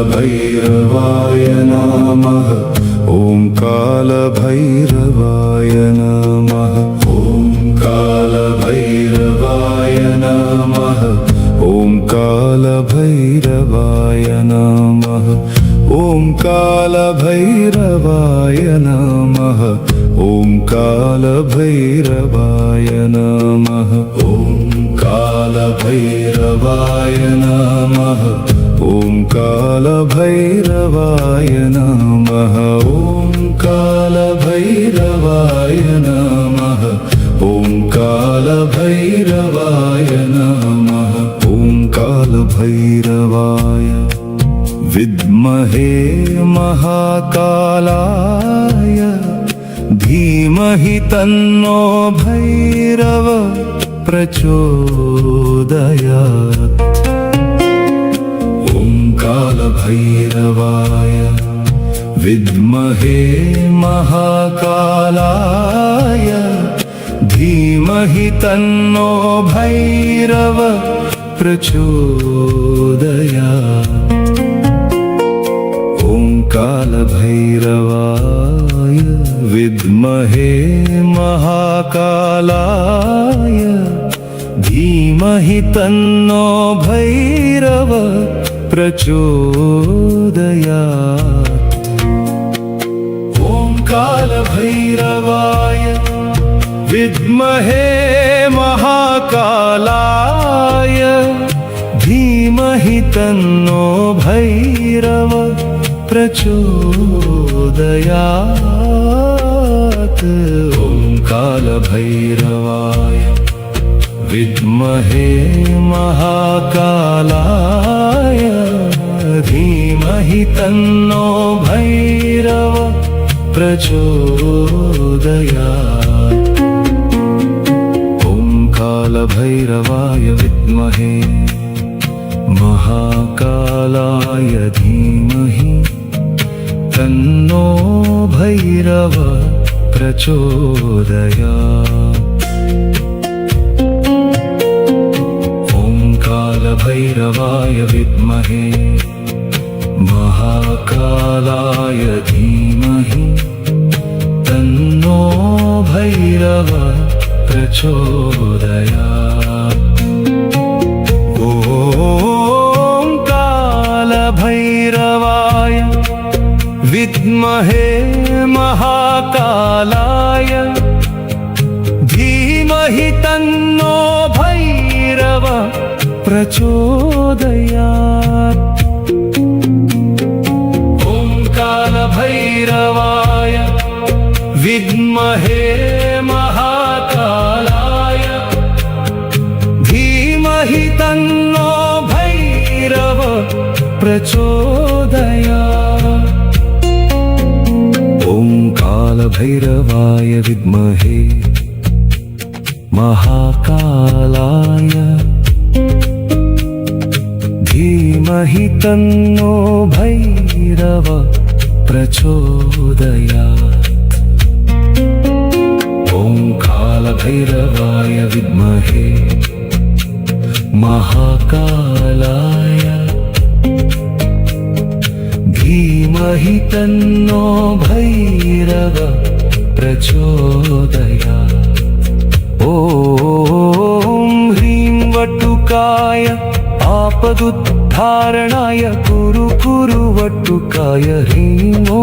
कालभैरवाय नमः। ॐ कालभैरवाय नमः। ॐ कालभैरवाय नमः। ॐ कालभैरवाय नमः। ॐ कालभैरवाय नमः। ॐ कालभैरवाय नमः। ॐ कालभैरवाय नमः। ॐ कालभैरवाय नमः। ॐ कालभैरवाय नमः। ॐ कालभैरवाय नमः। ॐ कालभैरवाय विद्महे महाकालाय धीमहि तन्नो भैरव प्रचोदयात्। ॐ कालभैरवाय विद्महे महाकालाय धीमहि तन्नो भैरव प्रचोदयात्। ॐ कालभैरवाय विद्महे महाकालाय धीमहि तन्नो भैरव प्रचोदयात्। ॐ कालभैरवाय विद्महे महाकालाय धीमहि तन्नो भैरव प्रचोदयात्। ॐ कालभैरवाय विद्महे महाकालाय धीमहि तन्नो भैरव प्रचोदयात्। ॐ कालभैरवाय विद्महे महाकालाय धीमहि तन्नो भैरव प्रचोदयात्। ॐ कालभैरवाय विद्महे महाकालाय धीमहि तन्नो भैरव प्रचोदयात्। ॐ कालभैरवाय विद्महे महाकालाय धीमहि तन्नो भैरव प्रचोदयात्। ॐ कालभैरवाय विद्महे महाकालाय धीमहि तन्नो भैरव प्रचोदयात्। ॐ कालभैरवाय विद्महे महाकालाय धीमहि तन्नो भैरव प्रचोदयात्। ॐ कालभैरवाय विद्महे महाकालाय धीमहि तन्नो भैरव प्रचोदयात्। ॐ ह्रीं वटुकाय आपदुद्धारणाय कुरु कुरु वटुकाय ह्रीं ॐ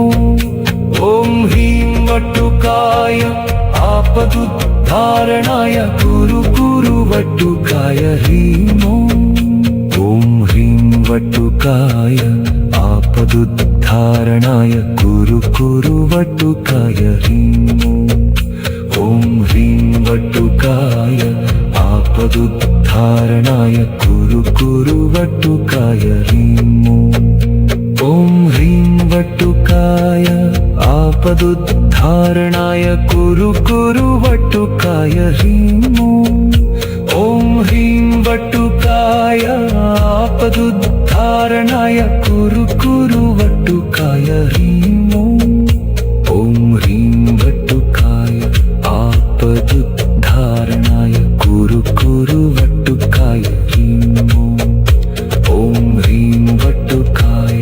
ह्रीं वटुकाय आपदुद्धारणाय कुरु कुरु वटुकाय ह्रीं ॐ ह्रीं वटुकाय आपदुद्धारणाय कुरु कुरु वटुकाय ह्रीं ॐ ह्रीं वटुकाय आपदुद्धारणाय कुरु कुरु वटुकाय ह्रीं ॐ ह्रीं वटुकाय आपदुद्धारणाय कुरु कुरु वटुकाय ह्रीं ॐ ह्रीं वटुकाय आपदुद्धारणाय कुरु कुरु वटुकाय ह्रीं ॐ ह्रीं वटुकाय आपदुद्धारणाय कुरु कुरु वटुकाय ह्रीं ॐ ह्रीं वटुकाय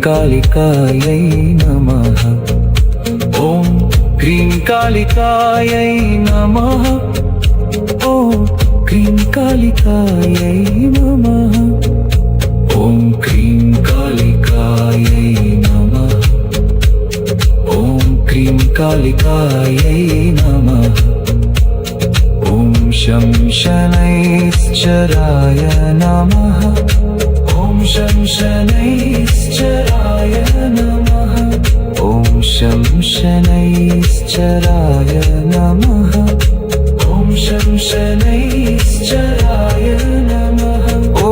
कालिकायै नमः। ॐ क्रीं कालिकायै नमः। ॐ क्रीं कालिकायै नमः। ॐ क्रीं कालिकायै नमः। ॐ क्रीं कालिकायै नमः। ॐ शं शनैश्चराय नमः। ॐ शं शनैश्चराय नमः। ॐ शं शनैश्चराय नमः। ॐ शं शनैश्चराय नमः। ॐ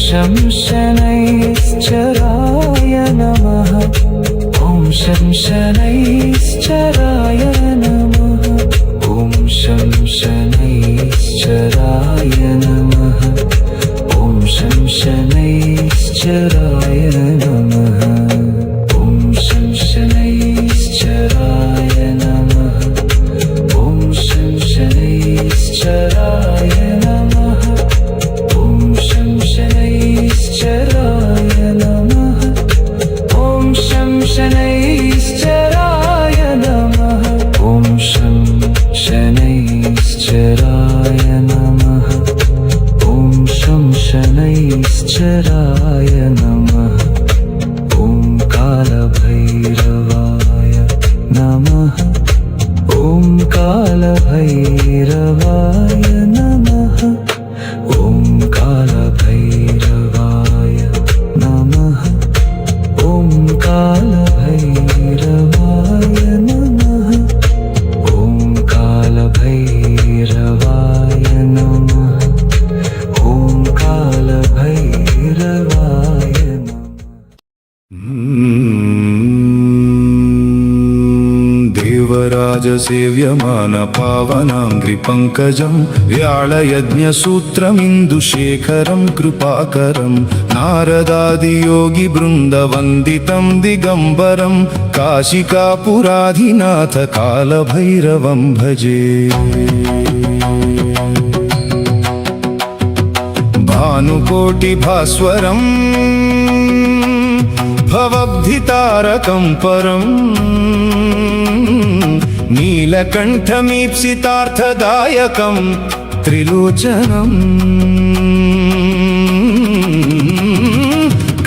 शं शनैश्चराय नमः। ॐ शं शनैश्चराय नमः। ॐ शं शनैश्चराय नमः। ॐ शं शनैश्चराय नमः। ॐ शं शनैश्चराय नमः। ॐ शं शनैश्चराय नमः। ॐ शं शनैश्चराय नमः। ॐ शं शनैश्चराय नमः। ॐ शं शनैश्चराय नमः। ॐ शं शनैश्चराय नमः। ॐ कालभैरवाय नमः। ॐ कालभैरवाय नमः। ॐ कालभैरवाय नमः। ॐ कालभैरवाय नमः। ॐ कालभैरवाय नमः। ॐ कालभैरवाय देवराजसेव्यमान पावनाङ्घ्रिपङ्कजं व्याळयज्ञसूत्रमिन्दुशेखरं कृपाकरं नारदादियोगिवृन्दवन्दितं दिगम्बरं काशिकापुराधिनाथ कालभैरवं भजे। भानुकोटिभास्वरम् भवब्धितारकं परम् नीलकण्ठमीप्सितार्थदायकं त्रिलोचनम्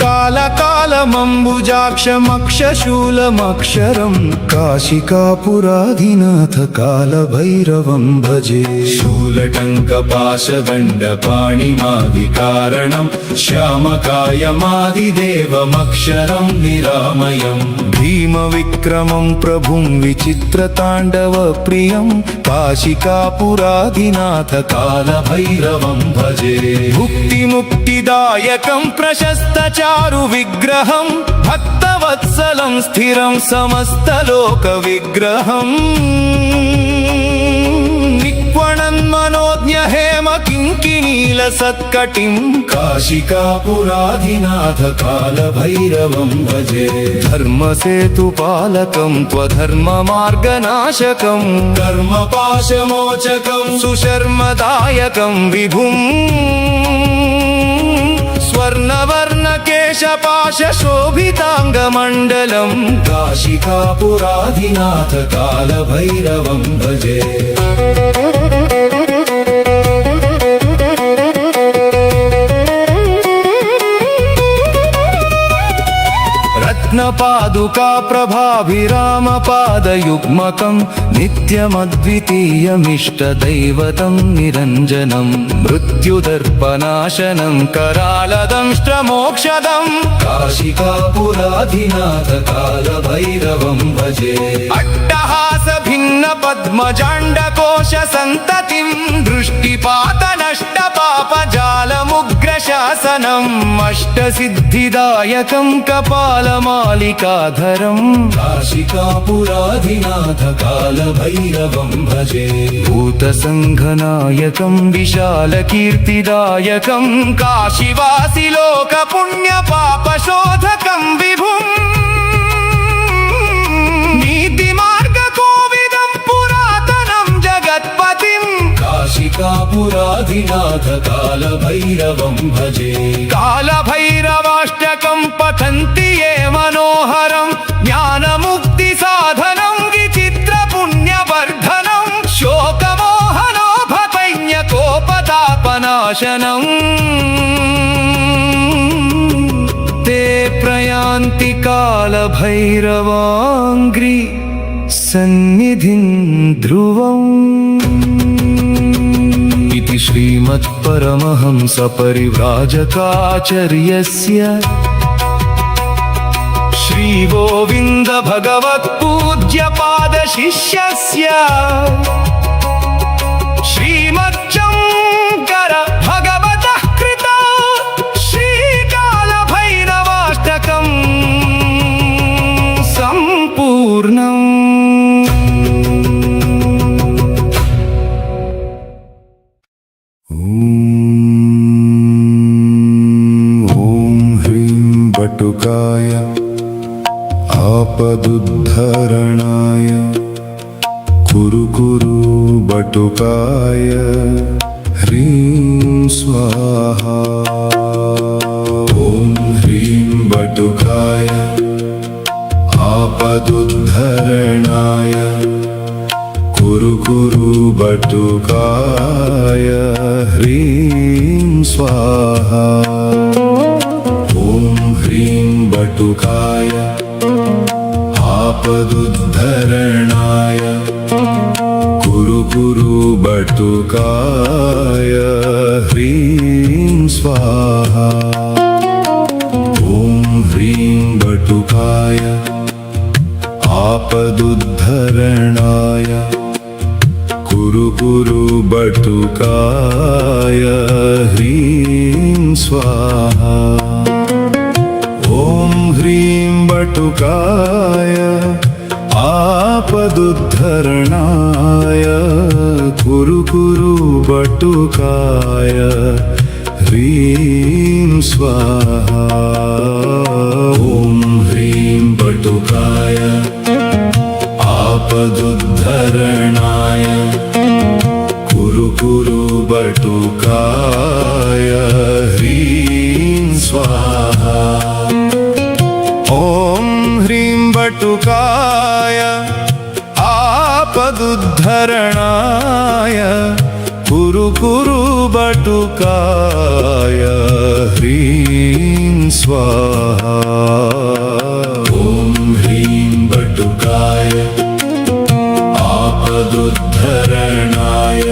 कालकालमम्बुजाक्षमक्षशूलमक्षरं काशिकापुराधिनाथ कालभैरवं भजे। शूलटङ्कपाशदण्डपाणिमादिकारणं श्यामकायमादिदेवमक्षरं निरामयम् भीमविक्रमं प्रभुं विचित्रताण्डवप्रियं काशिकापुराधिनाथ कालभैरवं भजे। भुक्तिमुक्तिदायकं प्रशस्तचारुविग्रहं भक्तवत्सलं स्थिरं समस्तलोकविग्रहम् निक्वणन्मनोज्ञहेम किङ्किणीलसत्कटिं काशिकापुराधिनाथ कालभैरवं भजे। धर्मसेतुपालकं त्वधर्ममार्गनाशकं कर्मपाशमोचकं सुशर्मदायकं विभुम् स्वर्णवर्णकेशपाशशोभिताङ्गमण्डलं काशिकापुराधिनाथ कालभैरवं भजे। रत्नपादुका प्रभाभिरामपादयुग्मकं नित्यमद्वितीयमिष्टदैवतं निरञ्जनं मृत्युदर्पनाशनं करालदंष्ट्रमोक्षदं काशिकापुराधिनाथ कालभैरवं भजे। अट्टहासभिन्नपद्मजाण्डकोशसन्ततिं दृष्टिपातनष्टपापजालमुग्रशासनम् अष्टसिद्धिदायकं कपालमालिकाधरं काशिकापुराधिनाथ कालभैरवं भजे। भूतसङ्घनायकं विशालकीर्तिदायकं काशीवासिलोकपुण्यपापशोधकं विभुम् नीतिमार्गकोविदं पुरातनं जगत्पतिं काशिकापुराधिनाथ कालभैरवं भजे। कालभैरवाष्टकं पठन्ति ये मुक्ति साधनं विचित्रपुण्यवर्धनं शोकमोहनोभतैन्यकोपतापनाशनम् ते प्रयान्ति कालभैरवाङ्घ्रि सन्निधिं ध्रुवम् इति श्रीमत्परमहंसपरिव्राजकाचार्यस्य श्रीगोविन्द भगवत्पूज्यपादशिष्यस्य श्रीमच्चङ्कर भगवतः कृता श्रीकालभैरवाष्टकम् सम्पूर्णम्। ॐ ह्रीं बटुकाय आपदुद्धरणाय कुरु कुरु बटुकाय ह्रीं स्वाहा। ॐ ह्रीं बटुकाय आपदुद्धरणाय कुरु कुरु बटुकाय ह्रीं स्वाहा। ॐ ह्रीं बटुकाय आपदुद्धरणाय कुरु कुरु बटुकाय ह्रीं स्वाहा। ॐ ह्रीं बटुकाय आपदुद्धरणाय कुरु कुरु बटुकाय ह्रीं स्वाहा। ॐ ह्रीं बटुकाय आपदुद्धरणाय कुरु कुरु बटुकाय ह्रीं स्वाहा। ॐ ह्रीं बटुकाय आपदुद्धरणाय कुरु कुरु बटुकाय ह्रीं स्वाहा। ॐ ह्रीं बटुकाय आपदुद्धरणाय कुरु कुरु बटुकाय ह्रीं स्वाहा। ॐ ह्रीं बटुकाय आपदुद्धरणाय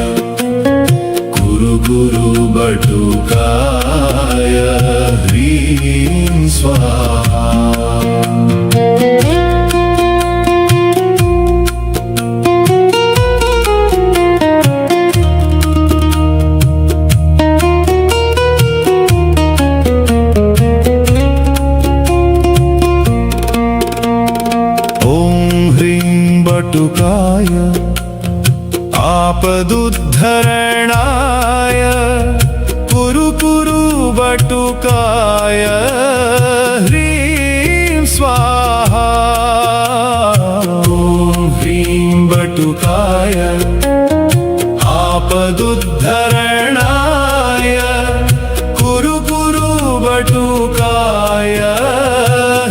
कुरु कुरु बटुकाय ह्रीं स्वाहा। बटुकाय आपदुद्धरणाय कुरु कुरु बटुकाय ह्रीं स्वाहा। ॐ ह्रीं बटुकाय आपदुद्धरणाय कुरु कुरु बटुकाय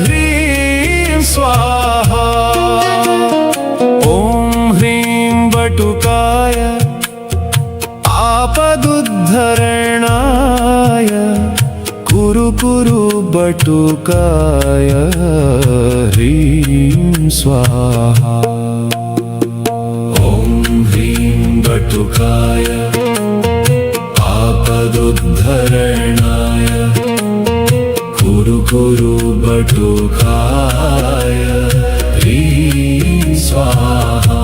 ह्रीं स्वाहा। बटुकाय आपदुद्धरणाय कुरु कुरु बटुकाय ह्रीं स्वाहा। ॐ ह्रीं बटुकाय आपदुद्धरणाय कुरु कुरु बटुकाय ह्रीं स्वाहा।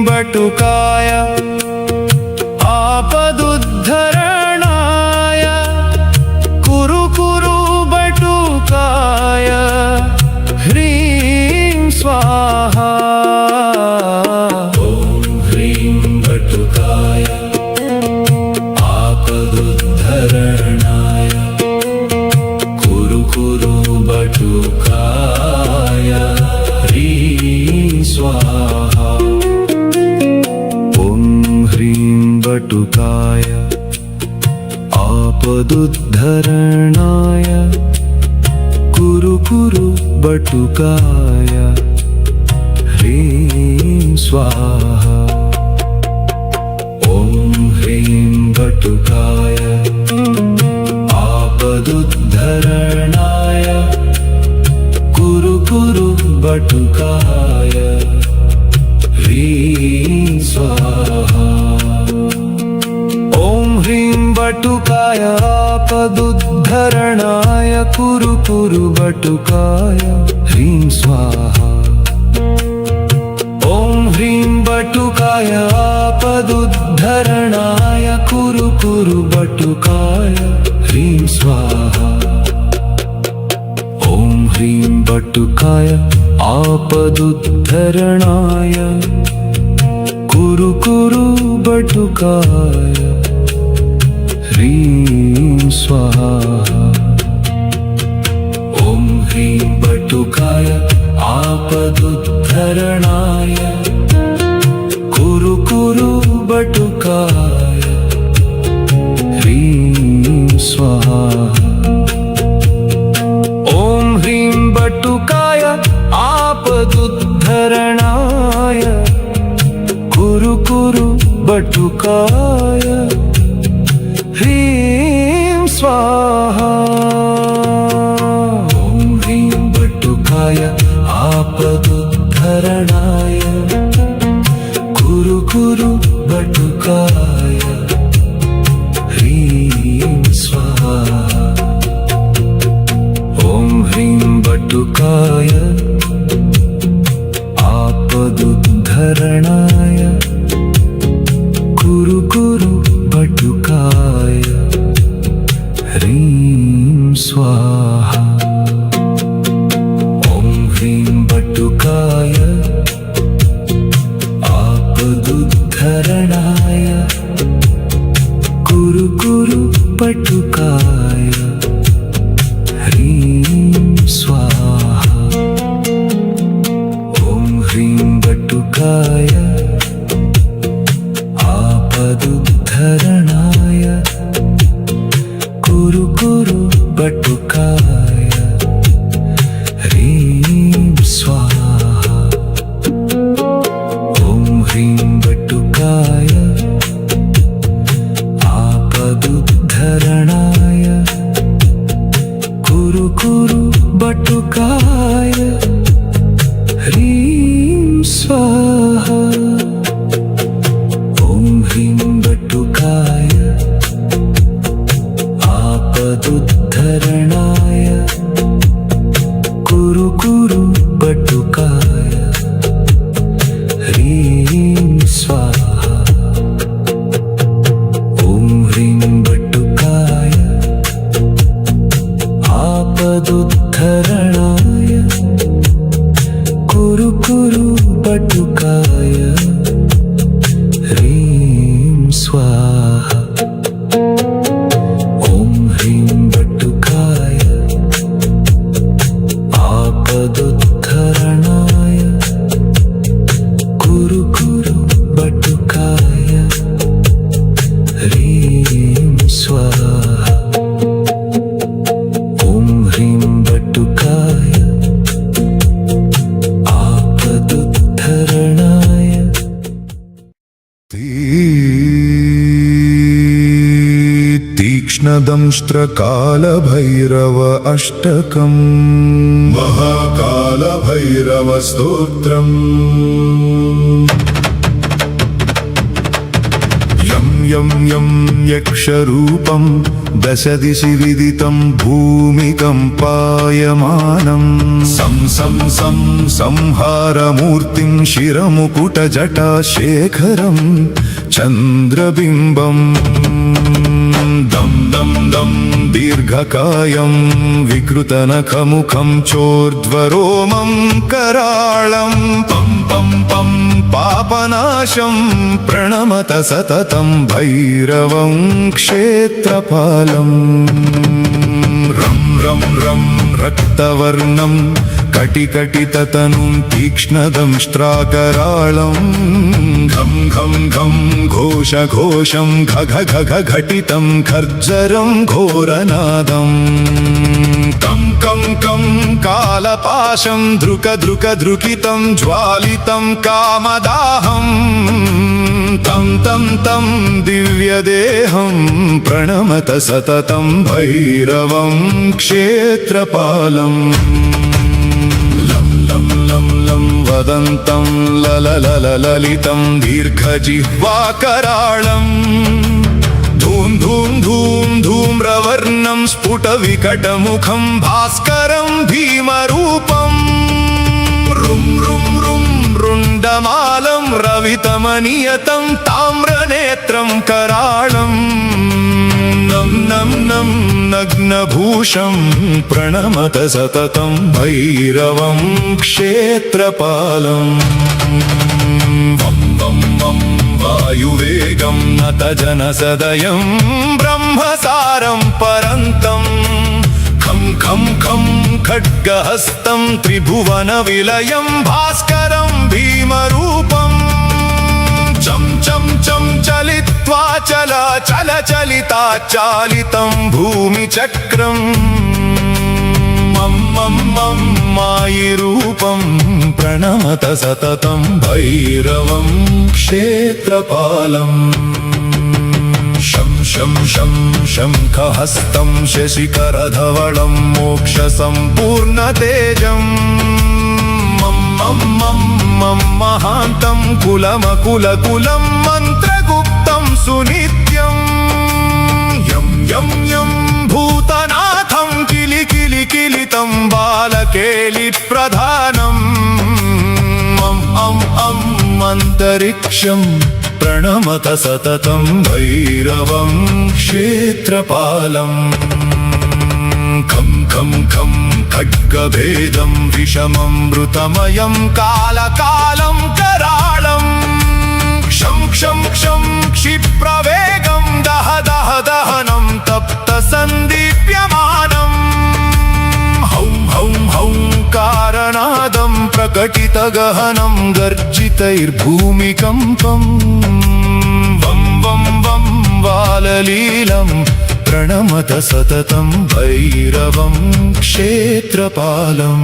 बटुकाय आपदुद्धरणाय कुरु कुरु बटुकाय ह्रीं स्वाहा। ॐ ह्रीं बटुकाय आपदुद्धरणाय कुरु कुरु बटुकाय ह्रीं स्वाहा। बटुकाय आपदुद्धरणाय कुरु कुरु बटुकाय ह्रीं स्वाहा ॐ ह्रीं बटुकाय आपदुद्धरणाय कुरु कुरु बटुकाय ह्रीं स्वाहा ॐ ह्रीं बटुकाय आपदुद्धरणाय कुरु कुरु बटुकाय ह्रीं स्वाहा ॐ ह्रीं बटुकाय आपदुद्धरणाय कुरु कुरु बटुकाय ह्रीं स्वाहा ॐ ह्रीं बटुकाय आपदुद्धरणाय कुरु कुरु बटुकाय ह्रीं स्वाहा ॐ ह्रीं बटुकाय आपदुद्धरणाय कुरु कुरु बटुकाय ह्रीं स्वाहा ॐ ह्रीं बटुकाय आपदुद्धरणाय कुरु कुरु बटुकाय ह्रीं स्वाहा ॐ ह्रीं बटुकाय आपदुद्धरणाय कुरु कुरु बटुकाय ह्रीं स्वाहा ॐ ह्रीं बटुकाय आपदुद्धरणाय कुरु कुरु बटुकाय ह्रीं स्वाहा ॐ ह्रीं बटुकाय आपदुद्धरणाय कुरु कुरु बटुकाय ह्रीं स्वाहा ॐ ह्रीं बटुकाय आपदुद्धरणाय कुरु कुरु बटुकाय ह्रीं स्वाहा ॐ ह्रीं बटुकाय आपदुद्धरणाय कुरु कुरु बटुकाय ह्रीं स्वाहा ॐ ह्रीं बटुकाय आपदुद्धरणाय कुरु कुरु बटुकाय ह्रीं स्वाहा ॐ ह्रीं बटुकाय आपदुद्धरणाय कुरु कुरु बटुकाय ह्रीं स्वाहा ॐ ह्रीं बटुकाय आपदुद्धरणाय कुरु कुरु बटुकाय ह्रीं स्वाहा ॐ ह्रीं बटुकाय आपदुद्धरणाय तीक्ष्णदंष्ट्रकालभैरव अष्टकम् महाकालभैरव स्तोत्रम् यं यं यं यक्षरूपं दशदिशि विदितं भूमिकम्पायमानं सं सं सं संहारमूर्तिं शिरमुकुटजटाशेखरं चन्द्रबिम्बम् दं दं दं दीर्घकायं विकृतनखमुखं चोर्ध्वरोमं कराळं पं पं पं पापनाशं प्रणमत सततं भैरवं क्षेत्रपालम् रं रं रं रक्तवर्णं कटिकटिततनुं तीक्ष्णदंष्ट्राकराळं घं घं घं घोषघोषं घ घ घ घ घटितं खर्जरं घोरनादं కం కం కం కాలపాశం ధృక ధృక ధృకితం జ్వాలితం కామదాహం తం తం తం దివ్యదేహం ప్రణమత సతతం భైరవం క్షేత్రపాలం లం లం లం లం వదంతం లలలలలితం దీర్ఘజిహ్వాకరాళం ధూం ధూం ధూం ధూమ్రవర్ణం స్ఫుటవికటముఖం భాస్కరం భీమరూపం రుం రుం రుం రుండమాలం రవితమనియతం తామ్రనేత్రం కరాళం నం నం నం నగ్నభూషం ప్రణమత సతతం భైరవం క్షేత్రపాలం వం వం వం వాయువేగం నతజనసదయం బ్రహ్మసారం పరంతం ఖం ఖం ఖం ఖడ్గహస్తం త్రిభువన విలయం భాస్కరం భీమరూపం చం చం చం చలిత్వా చల చల చలితా చాలితం భూమి చక్రం మం మం మం మాయి రూపం ప్రణమత సతతం భైరవం క్షేత్రపాలం శం శం శం శంఖహస్తం శశికరధవళం మోక్ష సంపూర్ణ తేజం మం మం మం మం మహాంతం కులమకుల కులం మంత్రగుప్తం సునిత్యం యం యం యం భూతనాథం కిలి కిలి కిలితం బాలకేలి ప్రధానం మం అం అం అంతరిక్షం ప్రణమత సతతం భైరవం క్షేత్రపాలం ఖం ఖం ఖం ఖడ్గభేదం విషమమృతమయం కాలకాలం కరాళం క్షం క్షం క్షం క్షిప్రవేగం దహ దహ దహనం తప్త సందీప్యమానం హౌం హౌం హౌం కారణాదం ప్రకటిత గహనం గర్జితైర్భూమికంపం వం వం వం వాలలీలం ప్రణమత సతతం భైరవం క్షేత్రపాలం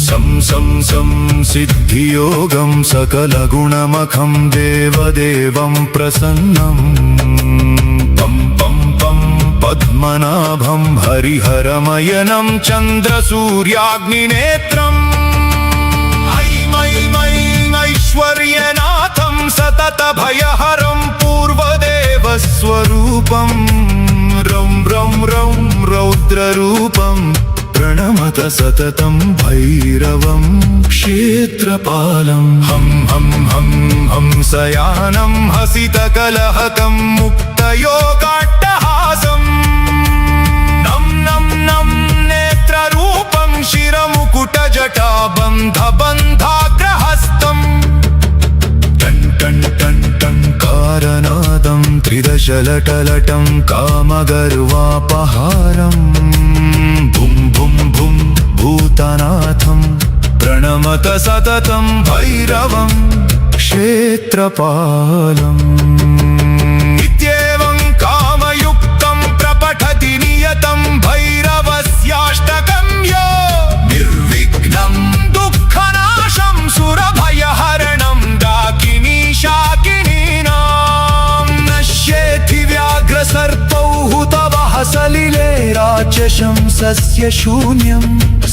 సం సం సం సిద్ధియోగం సకలగుణమఖం దేవదేవం ప్రసన్నం పం పం పం పద్మనాభం హరిహరమయనం చంద్రసూర్యాగ్నినేత్రం ఐశ్వర్యనాథం సతత భయహరం పూర్వదేవస్వరూపం రౌం రౌం రౌం రౌద్రరూపం ప్రణమత సతతం భైరవం క్షేత్రపాలం హం హం హం హంసయానం హసితకలహకం ముక్తయోగాట్టహాసం నం నం నం నేత్రరూపం శిరముకుటజటాబంధబంధాగ్రహస్తం టన్ టన్ టన్ టన్ కారణాదం త్రిదశలటలటం కామగర్వాపహారం భుం భుం భుం భూతనాథం ప్రణమత సతతం భైరవం క్షేత్రపాలం ఇత్యేవం కామయుక్తం ప్రపఠతి నియతం భైరవస్యాష్టకం యో నిర్విఘ్నం దుఃఖనాశం సురభయహరణం డాకినీ శాకినీనాం నశ్యేతి వ్యాఘ్రసర్పౌ హుతవః సలిలే రాచశం సస్య శూన్యం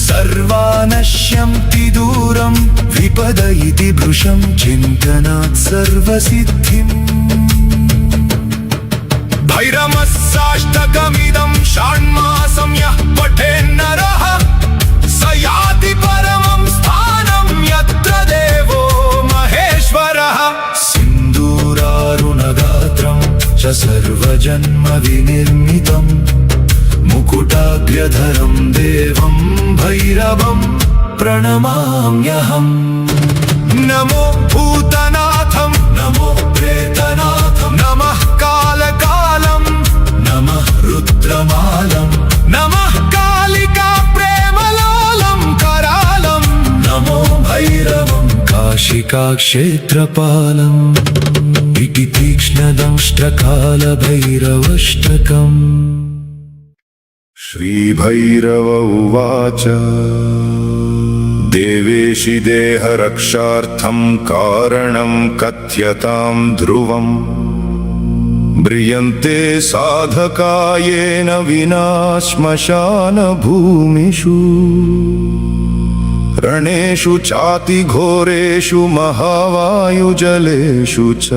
సర్వానశ్యంతి దూరం విపద ఇతి భృశం చింతనాత్ సర్వసిద్ధిం భైరవస్యాష్టకమిదం షాణ్మాసం యః పఠేన్నరః స యాతి పరమం స్థానం యత్ర దేవో మహేశ్వరః సింధూరారుణగాత్రం చ సర్వజన్మ వినిర్మితం ముకుటాగ్ర్యధరం దేవం భైరవం ప్రణమామ్యహం నమో భూతనాథం నమో ప్రేతనాథం నమః కాలకాలం నమః రుద్రమాలం నమః కాళికా ప్రేమలాలం కరాళం నమో భైరవం కాశికాక్షేత్రపాలం ఇతి తీక్ష్ణదంష్ట్రకాలభైరవష్టకం श्रीभैरव उवाच देवेशि देहरक्षार्थं कारणं कथ्यतां ध्रुवम् म्रियन्ते साधकायेन विना श्मशानभूमिषु रणेषु चातिघोरेषु महावायुजलेषु च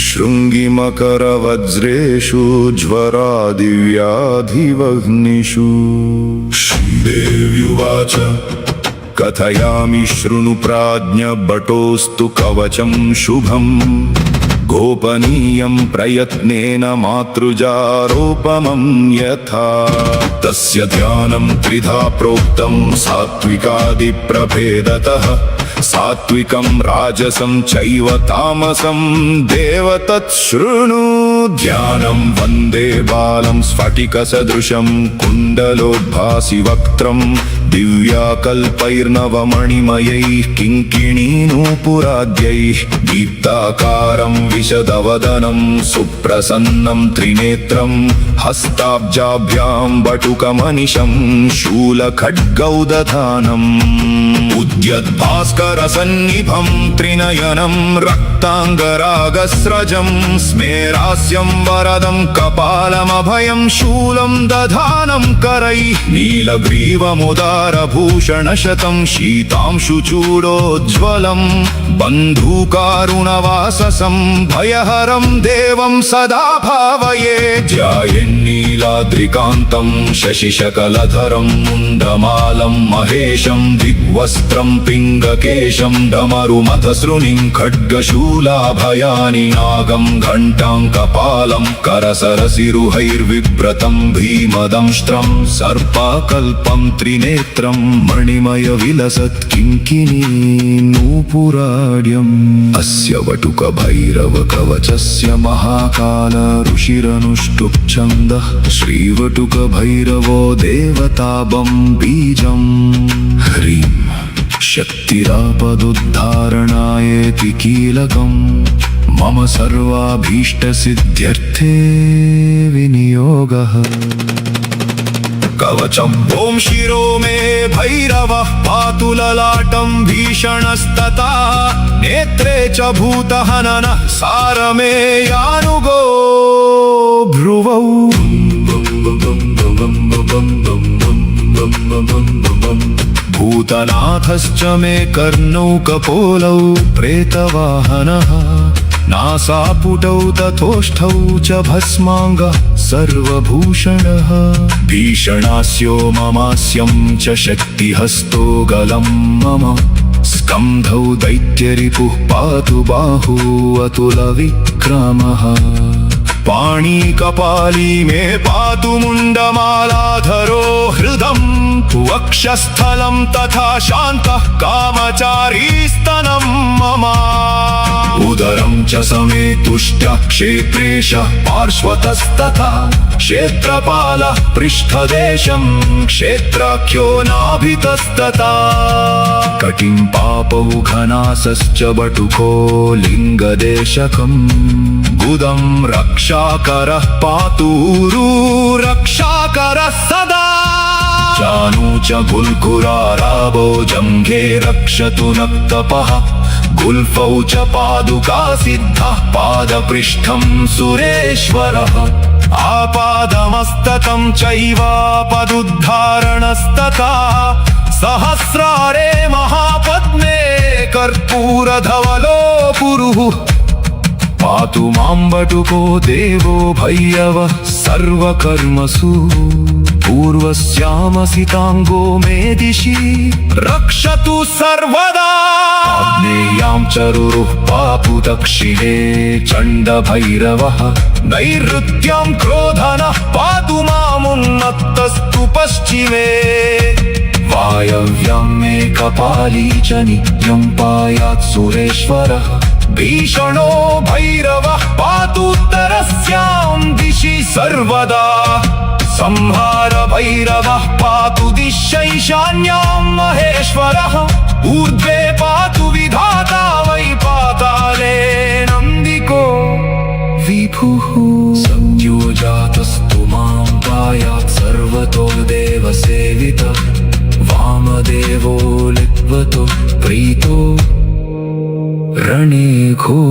शृङ्गिमकरवज्रेषु ज्वरादिव्याधिवह्निषु श्रीदेव्युवाच कथयामि शृणु प्राज्ञभटोऽस्तु कवचं शुभम् गोपनीयं प्रयत्नेन मातृजारोपमं यथा तस्य ध्यानं त्रिधा प्रोक्तं सात्विकादिप्रभेदतः सात्विकं राजसं चैव तामसं देव तच्छृणु ध्यानं वन्दे बालं स्फटिकसदृशं कुण्डलोद्भासि वक्त्रं दिव्याकल्पैर्नवमणिमयैः किङ्किणीनूपुराद्यैः दीप्ताकारं विशदवदनं सुप्रसन्नं त्रिनेत्रं हस्ताब्जाभ्यां बटुकमनिशं शूलखड्गौदधानम् उद्यद्भास्करसन्निभं त्रिनयनं रक्ताङ्गरागस्रजं स्मेरास्यं वरदं कपालमभयं शूलं दधानं करैः नीलग्रीवमुदारभूषणशतं शीतांशुचूडोज्ज्वलं बन्धुकारुणवाससं भयहरं देवं सदा भावये ध्यायेन्नीलाद्रिकान्तं शशिशकलधरं मुण्डमालं महेशं दिग्वस्त्रं पिङ्गकेशं डमरुमथसृणिं खड्गशूलाभयानि नागं घण्टां कपालं करसरसिरुहैर्विव्रतं भीमदंष्ट्रं सर्पाकल्पं त्रिनेत्रं मणिमयविलसत् किङ्किणीनूपुराड्यम् अस्य वटुकभैरवकवचस्य महाकाल ऋषिरनुष्टुप् छन्दः श्रीवटुकभैरवो देवताबं बीजम् ह्रीं शक्तिरापदुद्धारणायेति कीलकम् मम सर्वाभीष्टसिद्ध्यर्थे विनियोगः कवचम् ॐ शिरो मे भैरवः पातु ललाटं भीषणस्तथा नेत्रे च भूतहननः सारमे यानुगो भ्रुवौ भूतनाथश्च मे कर्णौ कपोलौ प्रेतवाहनः नासापुटौ तथोष्ठौ च भस्माङ्गः सर्वभूषणः भीषणास्यो ममास्यं च शक्तिहस्तो गलं मम स्कन्धौ दैत्यरिपुः पातु बाहू अतुलविक्रमः पाणिकपाली मे पातु मुण्डमालाधरो हृदं वक्षस्थलं तथा शान्तः कामचारी स्तनं मम उदरं च समे तुष्टः क्षेत्रेशः पार्श्वतस्तथा क्षेत्रपालः पृष्ठदेशं क्षेत्राख्यो नाभितस्तथा कटिं पापौ घनासश्च बटुको लिङ्गदेशकम् गुदं रक्षाकरः पातूरु रक्षाकरः सदा चानु च गुल्कुराराबो जङ्घे रक्षतु नक्तपः गुल्फौ च पादुका सिद्धः पादपृष्ठं सुरेश्वरः आपादमस्तकं चैवापदुद्धारणस्तथा सहस्रारे महापद्मे कर्पूरधवलो पुरुः पातु मां बटुको देवो भैरवः सर्वकर्मसु पूर्वस्यामसिताङ्गो मे दिशि रक्षतु सर्वदा आग्नेयां चरुरुः पातु दक्षिणे चण्डभैरवः नैऋत्यां क्रोधनः पातु मामुन्नतस्तु पश्चिमे वायव्यां मे कपाली च नित्यं पायात् सुरेश्वरः भीषणो भैरवः पातुत्तरस्यां दिशि सर्वदा संहार भैरवः पातु दिशैशान्यां महेश्वरः ऊर्ध्वे पातु विधाता वै पाताले नन्दिको विभुः सद्यो जातस्तु मां पायात् सर्व देवो लिप्वतो प्रीतो रणे घो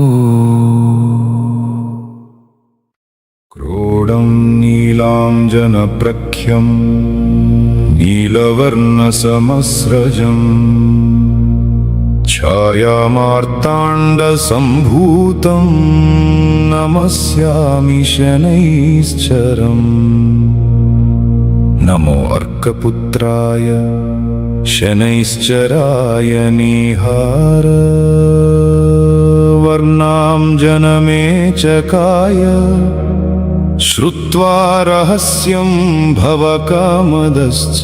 क्रोडं नीलाञ्जनप्रख्यं नीलवर्णसमस्रजम् छायामार्ताण्डसम्भूतं नमस्यामि शनैश्चरम् नमो अर्कपुत्राय शनैश्चराय निहार वर्णां जनमे चकाय श्रुत्वा रहस्यं भवकामदश्च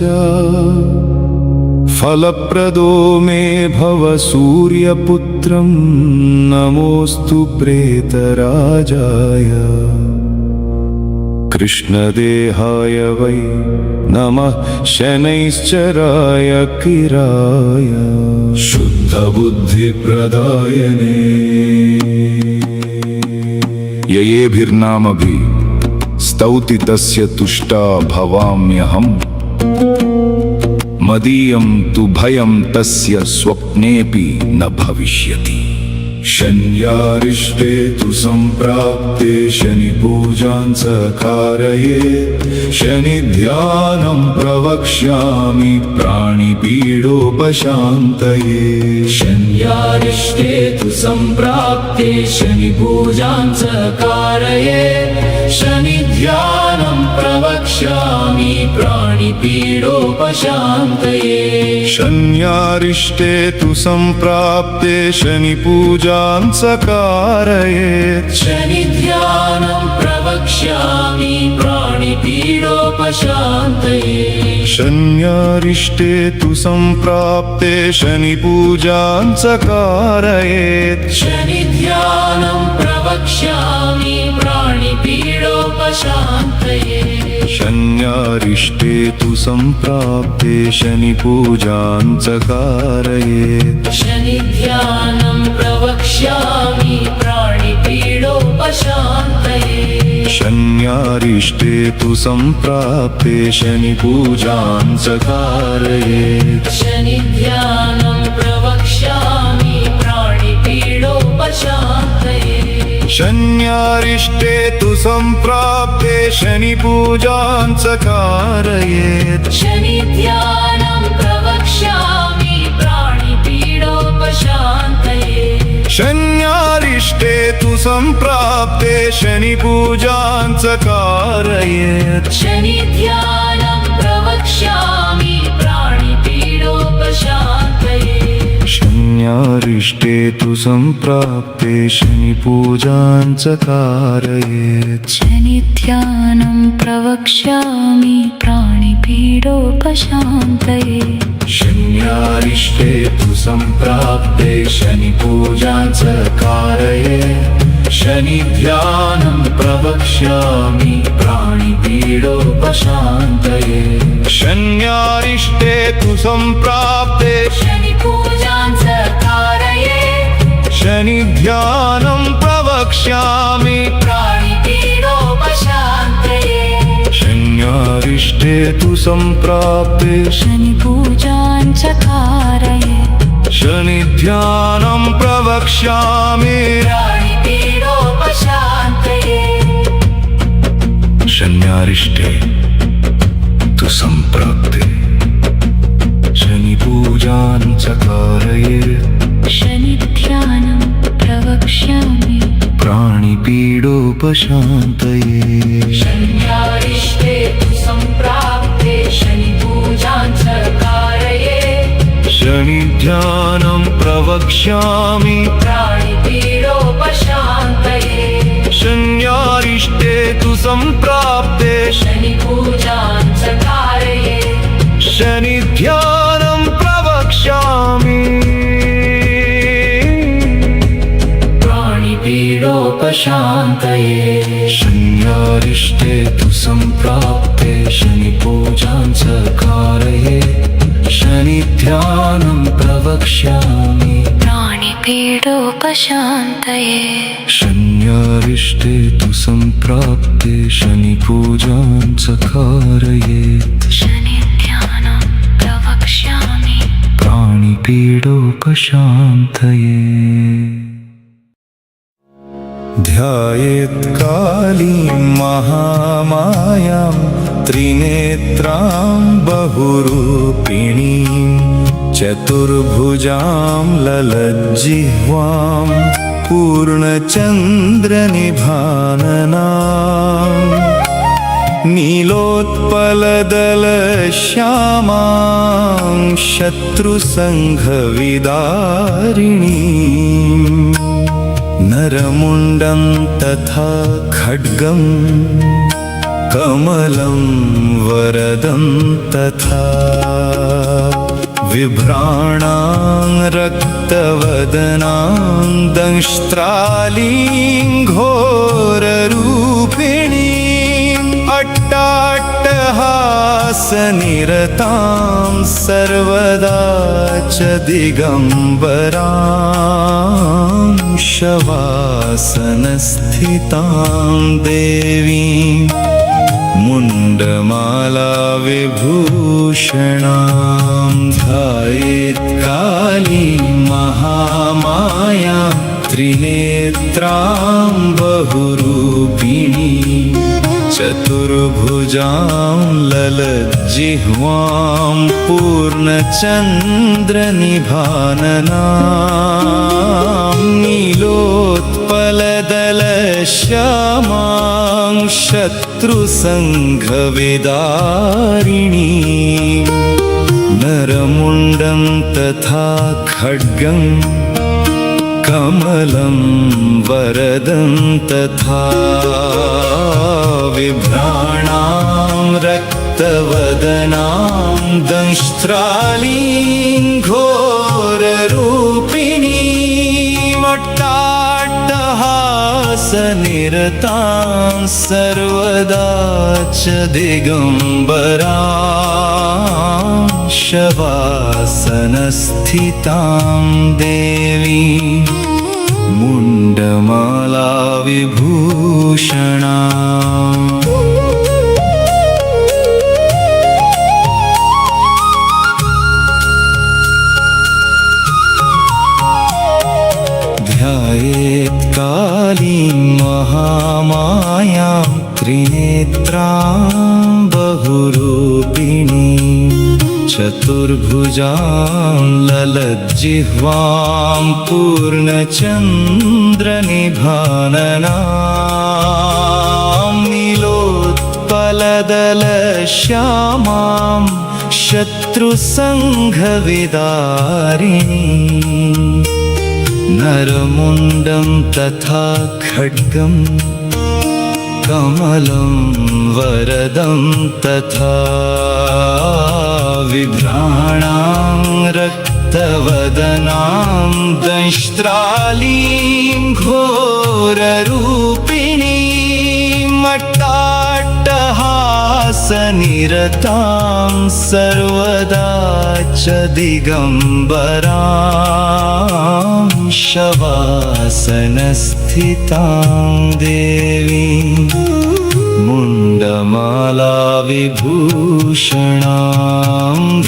फलप्रदो मे भव सूर्यपुत्रं नमोऽस्तु प्रेतराजाय कृष्णदेहाय वै नमः शनैश्चराय किराय शुद्धबुद्धिप्रदायने ययेभिर्नामभिः स्तौति तस्य तुष्टा भवाम्यहम् मदीयं तु भयं तस्य स्वप्नेऽपि न भविष्यति शन्यारिष्टे तु सम्प्राप्ते शनिपूजां स कारयेत् शनिध्यानं प्रवक्ष्यामि प्राणिपीडोपशान्तये शन्यारिष्टे तु सम्प्राप्ते शनिपूजां च कारयेत् शनिध्यानं प्रवक्ष्यामि प्राणिपीडोपशान्तये शन्यारिष्टे तु सम्प्राप्ते शनिपूजां स कारयेत् शनिध्यानं प्रवक्ष्यामि प्राणिपीडोपशान्तये शन्यारिष्टे तु सम्प्राप्ते शनिपूजां स कारयेत् शनिध्यानं प्रवक्ष्यामि प्राणिपीडोपशान्तये शन्यारिष्टे तु सम्प्राप्ते शनिपूजां स कारयेत् शनिध्यानं प्रवक्ष्यामि प्राणिपीडोपशान्तये शन्यारिष्टे तु सम्प्राप्ते शनिपूजां स कारयेत् शनिध्यानं प्रवक्ष्यामि प्राणिपीडोपशान्तये शन्यारिष्टे तु सम्प्राप्ते शनिपूजां स कारयेत् शनिध्यानं प्रवक्ष्यामि प्राणिपीडोपशान्तये शन्यारिष्टे तु सम्प्राप्ते शनिपूजां स कारयेत् शनिध्यानं प्रवक्ष्यामि प्राणिपीडोपशान्तये शन्यारिष्टे तु सम्प्राप्ते शनिपूजां स कारयेत् शनिध्यानं प्रवक्ष्यामि प्राणिपीडोपशान्तये शन्यारिष्टे तु सम्प्राप्ते शनिपूजां च कारयेत् शनिध्यानं प्रवक्ष्यामि प्राणिपीडोपशान्तये शन्यारिष्टे तु सम्प्राप्ते शनिपूजां च कारयेत् शनिध्यानं प्रवक्ष्यामि प्राणिपीडोपशान्तये शन्यारिष्टे तु सम्प्राप्ते शनिपूजां च कारयेत् शनिध्यानं प्रवक्ष्यामि प्राणिपीडोपशान्तये शन्यारिष्टे तु सम्प्राप्ते शनिपूजां च कारयेत् शनिध्यानं प्रवक्ष्यामि प्राणिपीडोपशान्तये शन्यारिष्टे तु सम्प्राप्ते शनिपूजां च कारयेत् शनिध्यानं प्रवक्ष्यामि प्राणिपीडोपशान्तये शन्यारिष्टे तु सम्प्राप्ते शनिपूजां च कारयेत् शनिध्यानं प्रवक्ष्यामि प्राणिपीडोपशान्तये शन्यारिष्टे तु सम्प्राप्ते शनिपूजां च कारयेत् शनिध्यानं प्रवक्ष्यामि प्राणिपीडोपशान्तये शन्यारिष्टे तु सम्प्राप्ते शनिपूजां च कारयेत् शनिध्यानं प्रवक्ष्यामि पीडोपशान्तये ध्यायेत् कालीं महामायां त्रिनेत्रां बहुरूपिणीं चतुर्भुजां ललज्जिह्वां पूर्णचन्द्रनिभाननां नीलोत्पलदलश्यामां शत्रुसङ्घविदारिणीं नरमुण्डं तथा खड्गं कमलं वरदं तथा बिभ्राणां रक्तवदनां दंष्ट्रालीं घोररूपिणीं अट्टाट्टहासनिरतां सर्वदा च दिगम्बरां शवासनस्थितां देवीं मुण्डमाला विभूषणां ध्यायेत् कालीं महामायां त्रिनेत्रां बहुरूपिणीं चतुर्भुजां ललज्जिह्वां पूर्णचन्द्रनिभाननां नीलोत्पलदलश्यामां शत्रुसङ्घविदारिणीं नरमुण्डं तथा खड्गं कमलं वरदं तथा बिभ्राणां रक्तवदनां दंष्ट्रालीं घोररूपिणीं अट्टाट्टहासनिरतां सर्वदा च दिगम्बरां शवासनस्थितां देवीं मुण्डमाला विभूषणाम् ध्यायेत् कालीं महामायां त्रिनेत्रां बहुरूपिणीं चतुर्भुजां ललज्जिह्वां पूर्णचन्द्रनिभाननां नीलोत्पलदलश्यामां शत्रुसङ्घविदारिणीं नरमुण्डं तथा खड्गं कमलं वरदं तथा बिभ्राणां रक्तवदनां दंष्ट्रालीं घोररूपिणीं अट्टाट्टहासनिरतां सर्वदा च दिगम्बरां शवासनस्थितां देवीं मुण्डमाला विभूषणां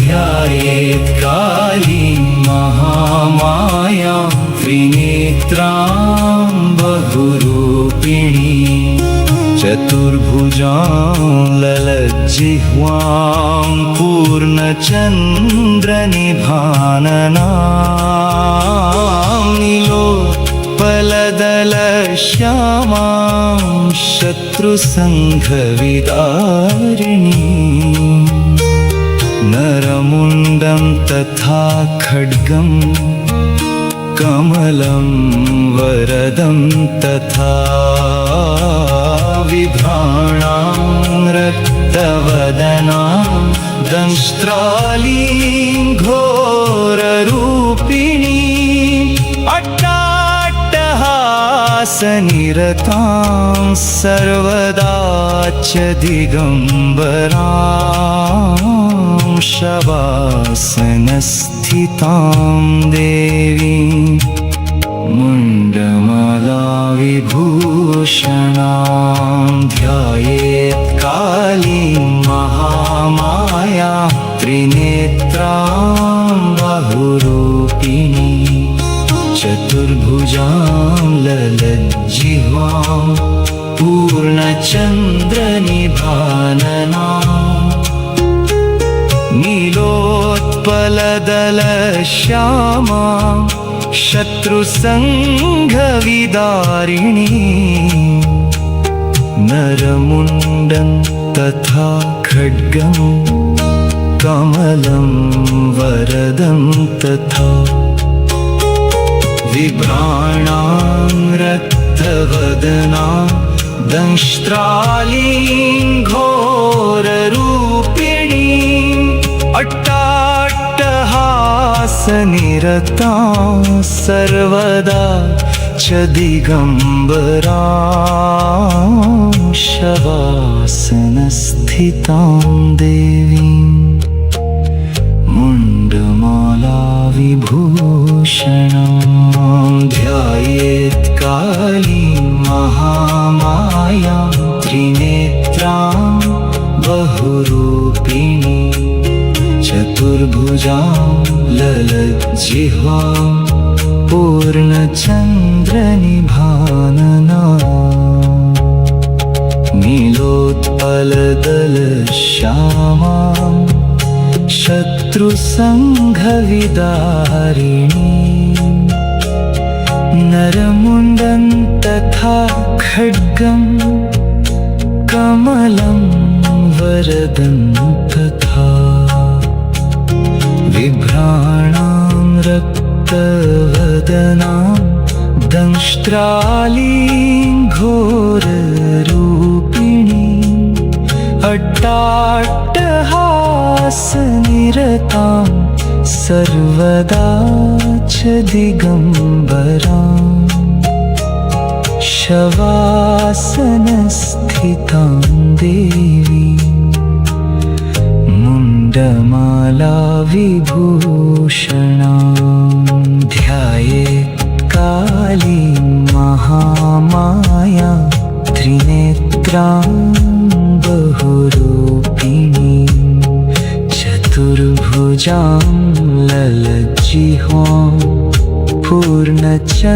ध्यायेत् कालीं महामायां त्रिनेत्रां बहुरूपिणीं चतुर्भुजां ललज्जिह्वां पूर्णचन्द्रनिभाननां नीलोत्पलदलश्यामां शत्रुसङ्घविदारिणीं नरमुण्डं तथा खड्गं कमलं वरदं तथा बिभ्राणां रक्तवदनां दंष्ट्रालीं घोररूपिणीं अट्टाट्टहासनिरतां सर्वदा च दिगम्बरां शवासनस्थितां देवीं मुण्डमाला विभूषणां ध्यायेत् कालीं महामायां त्रिनेत्रां बहुरूपिणीं चतुर्भुजां ललज्जिह्वां पूर्णचन्द्रनिभाननाम् नीलोत्पलदलश्यामां शत्रुसङ्घविदारिणी नरमुण्डं तथा खड्गं कमलं वरदं तथा बिभ्राणां रक्तवदनां दंष्ट्रालीं घोररूपिणीं अट्टाट्टहासनिरतां सर्वदा च दिगम्बरां शवासनस्थितां देवीं मुण्डमालाविभूषणां ध्यायेत् कालीं महामायां त्रिनेत्रां बहुरूपिणीं चतुर्भुजां ललज्जिह्वां पूर्णचन्द्रनिभाननाम् नीलोत्पलदलश्यामां शत्रुसङ्घविदारिणी नरमुण्डं तथा खड्गं कमलं वरदं तथा बिभ्राणां रक्तवदनां दंष्ट्रालीं घोररूपिणी अट्टाट्टहासनिरतां सर्वदा च दिगम्बरां शवासनस्थितां देवीं मुण्डमालाविभूषणां ध्यायेत् कालीं महामायां त्रिनेत्रां बहुरूपिणीं चतुर्भुजां ललज्जिह्वां पूर्णचन्द्रनिभाननाम्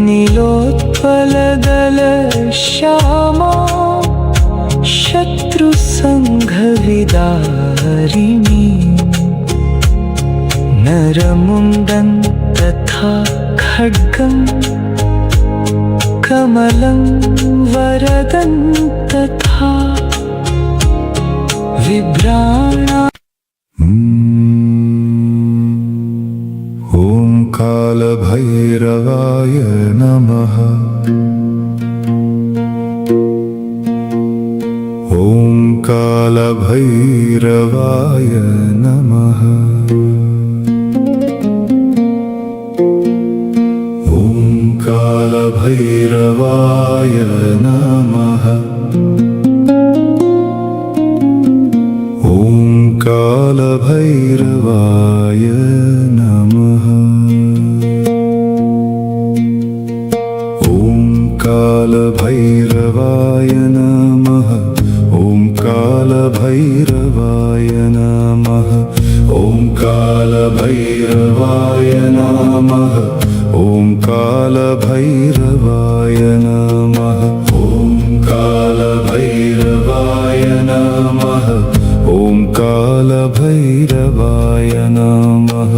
नीलोत्पलदलश्यामां शत्रुसङ्घविदारिणी नरमुण्डं तथा खड्गं कमलं वरदं तथा बिभ्राणां ॐ कालभैरवाय नमः। ॐ कालभैरवाय नमः। ॐ कालभैरवाय नमः। ॐ कालभैरवाय नमः। ॐ कालभैरवाय नमः। ॐ कालभैरवाय नमः। ॐ कालभैरवाय नमः। ॐ कालभैरवाय नमः। ॐ कालभैरवाय नमः। ॐ कालभैरवाय नमः।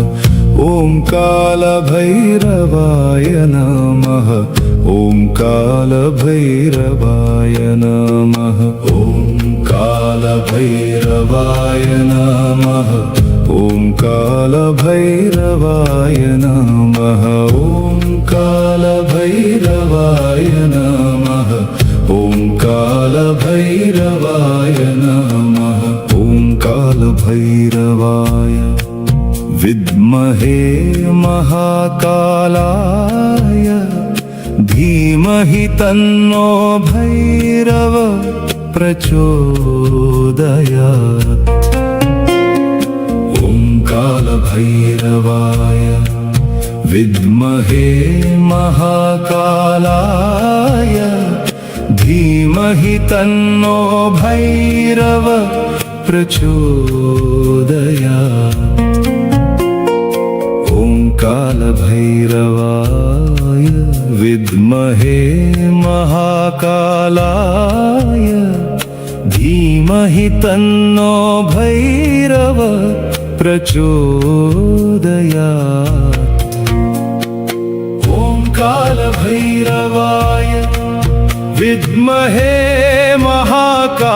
ॐ कालभैरवाय नमः। ॐ कालभैरवाय नमः। ॐ कालभैरवाय नमः। ॐ कालभैरवाय नमः। ॐ कालभैरवाय नमः। ॐ कालभैरवाय नमः। ॐ कालभैरवाय विद्महे महाकालाय धीमहि तन्नो भैरव प्रचोदयात्। ॐ कालभैरवाय विद्महे महाकालाय धीमहि तन्नो भैरव प्रचोदयात्। कालभैरवाय विद्महे महाकालाय धीमहि तन्नो भैरव प्रचोदयात्। ॐ कालभैरवाय विद्महे महाकालाय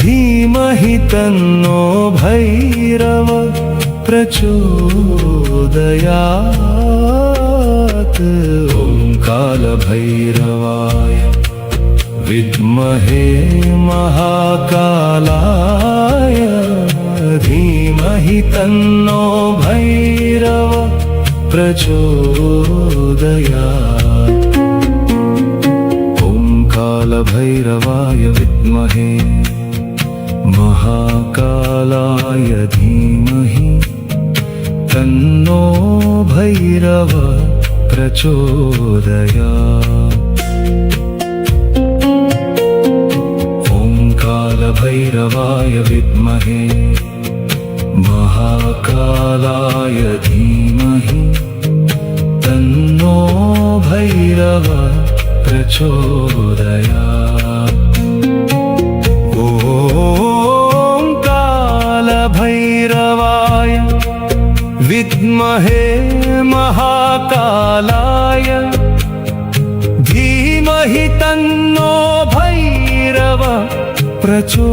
धीमहि तन्नो भैरव प्रचोदयात्। ॐ कालभैरवाय विद्महे महाकालाय धीमहि तन्नो भैरव प्रचोदयात्। ॐ कालभैरवाय विद्महे महाकालाय धीमहि तन्नो भैरव प्रचोदयात्। ॐ कालभैरवाय विद्महे महाकालाय धीमहि तन्नो भैरव प्रचोदयात्। ॐ कालभैरवाय विद्महे महाकालाय धीमहि तन्नो भैरव प्रचोदयात्।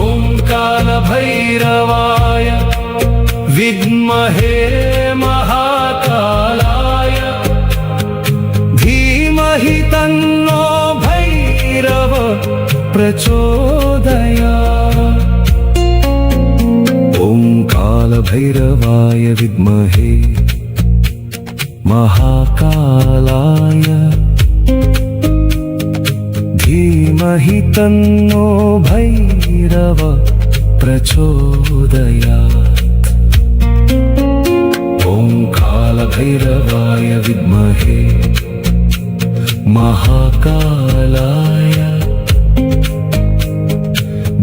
ॐ कालभैरवाय विद्महे महाकालाय धीमहि तन्नो भैरव प्रचोदयात्। ॐ कालभैरवाय विद्महे महाकालाय धीमहि तन्नो भैरव प्रचोदयात्। ॐ कालभैरवाय विद्महे महाकालाय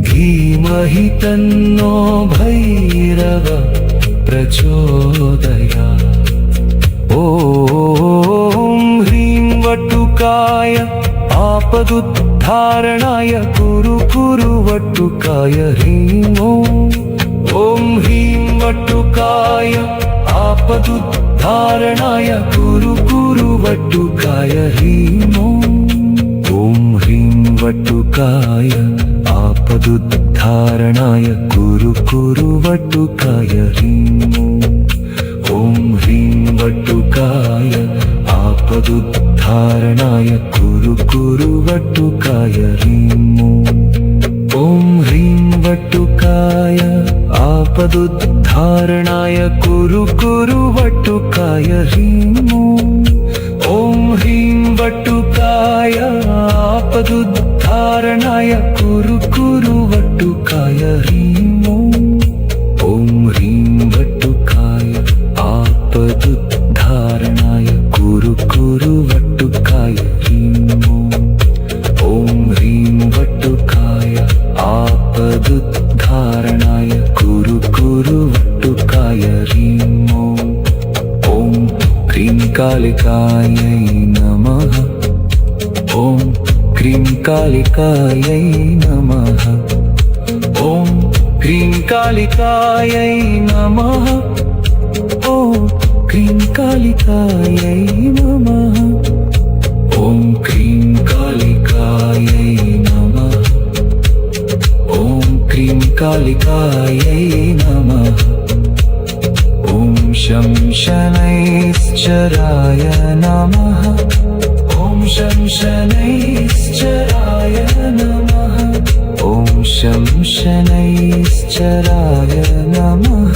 धीमहि तन्नो भैरव प्रचोदयात्। ॐ ह्रीं वटुकाय आपदुद्धारणाय कुरु वटुकाय ह्रीं ॐ ह्रीं वटुकाय आपदुद्धारणाय कुरु वटुकाय ह्रीं ॐ ह्रीं वटुकाय आपदुद्धारणाय कुरु वटुकाय ह्रीं ॐ ह्रीं वटुकाय आपदुद्धारणाय कुरु वटुकाय ह्रीं ॐ ह्रीं वटुकाय आपदुद्धारणाय कुरु वटुकाय ह्रीं ॐ ह्रीं वटुकाय आपदुद्धारणाय कुरु वटुकाय ह्रीं ॐ ह्रीं वटुकाय आपदुद्धारणाय कुरु वटुकाय ह्रीं ॐ ह्रीं वटुकाय आपदुद्धारणाय कुरु वटुकाय ह्रीं ॐ क्रीं कालिकायै नमः। ॐ क्रीं कालिकायै नमः। ॐ क्रीं कालिकायै नमः। ॐ क्रीं कालिकायै नमः। ॐ क्रीं कालिकायै नमः। ॐ क्रीं कालिकायै नमः। ॐ शं शनैश्चराय नमः। ॐ शं शनैश्चराय नमः। ॐ शं शनैश्चराय नमः।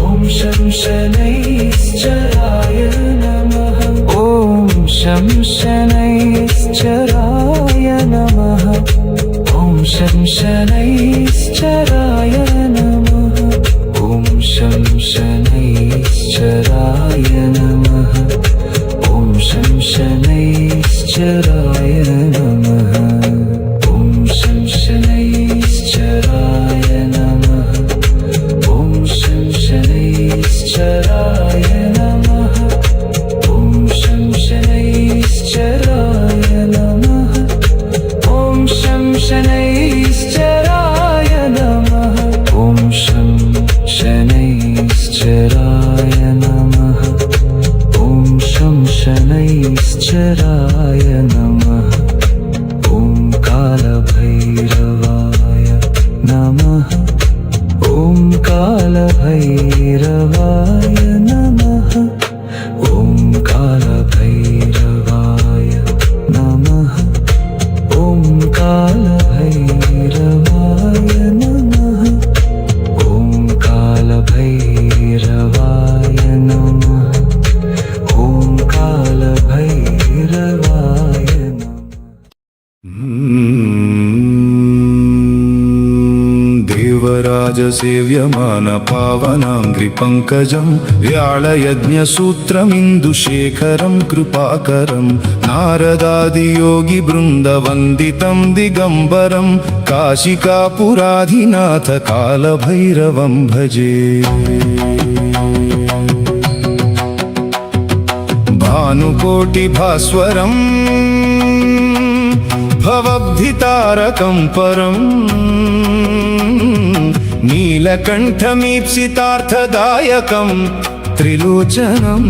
ॐ शं शनैश्चराय नमः। ॐ शं शनैश्चराय नमः। ॐ शं शनैश्चराय नमः। ॐ शं शनैश्चराय नमः। ॐ शं शनैश्चराय नमः। ॐ शं शनैश्चराय कालभैरवाय नमः ॐ कालभैरवाय नमः ॐ कालभैरवाय नमः ॐ कालभैरवाय नमः ॐ कालभैरवाय नमः ॐ कालभैरवाय नमः ॐ कालभैरवाय देवराजसेव्यमानपावनाङ्घ्रिपङ्कजं व्याळयज्ञसूत्रमिन्दुशेखरं कृपाकरं नारदादियोगिवृन्दवन्दितं दिगम्बरं काशिकापुराधिनाथ कालभैरवं भजे भानुकोटिभास्वरम् भवब्धितारकं परम् नीलकण्ठमीप्सितार्थदायकं त्रिलोचनम्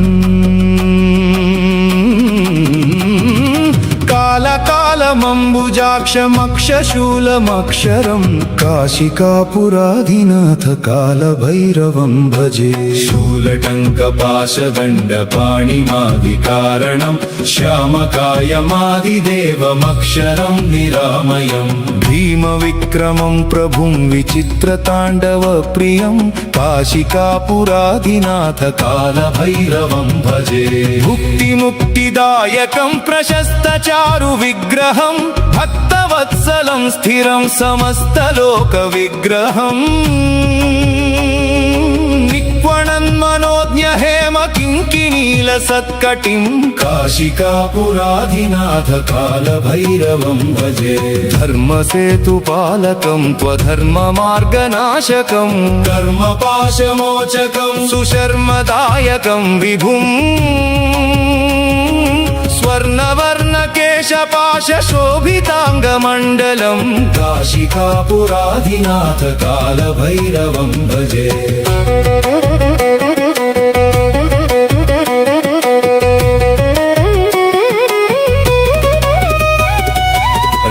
कालकालमम्बुजाक्षमक्षशूलमक्षरं काशिकापुराधिनाथ कालभैरवं भजे शूलटङ्कपाशदण्डपाणिमादिकारणं श्यामकायमादिदेवमक्षरं निरामयं भीमविक्रमं प्रभुं विचित्रताण्डवप्रियं काशिकापुराधिनाथ कालभैरवं भजे भुक्तिमुक्तिदायकं प्रशस्तचारु विग्रहं भक्तवत्सलं स्थिरं समस्तलोकविग्रहम् निक्वणन्मनोज्ञ हेम किङ्किणीलसत्कटिं काशिकापुराधिनाथ कालभैरवं भजे धर्मसेतुपालकं त्वधर्ममार्गनाशकं कर्मपाशमोचकं सुशर्मदायकं विभुम् स्वर्णवर्णकेशपाशशोभिताङ्गमण्डलं काशिकापुराधिनाथ कालभैरवं भजे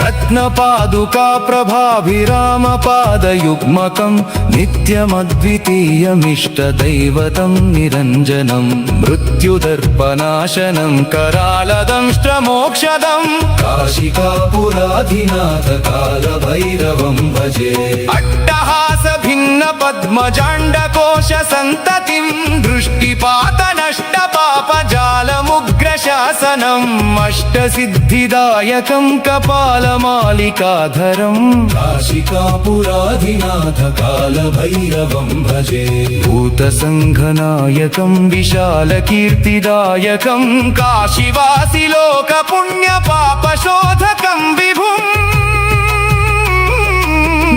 रत्नपादुका प्रभाभिरामपादयुग्मकं नित्यमद्वितीयमिष्टदैवतं निरञ्जनं मृत्युदर्पनाशनं करालदंष्ट्रमोक्षदं काशिकापुराधिनाथ कालभैरवं भजे अट्टहासभिन्नपद्मजाण्डकोशसन्ततिं दृष्टिपातनष्टपापजालमुग्रशासनम् अष्टसिद्धिदायकं कपालमालिकाधरं काशिकापुराधिनाथ कालभैरवं भजे भूतसङ्घनायकं विशालकीर्तिदायकं काशीवासिलोकपुण्यपापशोधकं विभुम्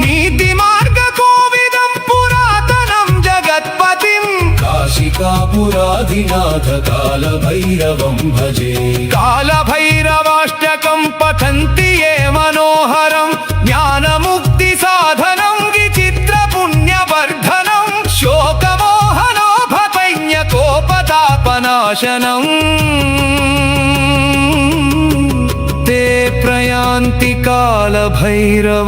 नीतिमार्गकोविदं पुरातनं जगत्पतिं काशिकापुराधिनाथ कालभैरवं भजे कालभैरवाष्टकं पठन्ति ये मनोहरं ज्ञानमुक्तिसाधनं विचित्रपुण्यवर्धनं शोकमोहनोभपैन्यकोपतापनाशनम् ते प्रयान्ति कालभैरवाङ्घ्रि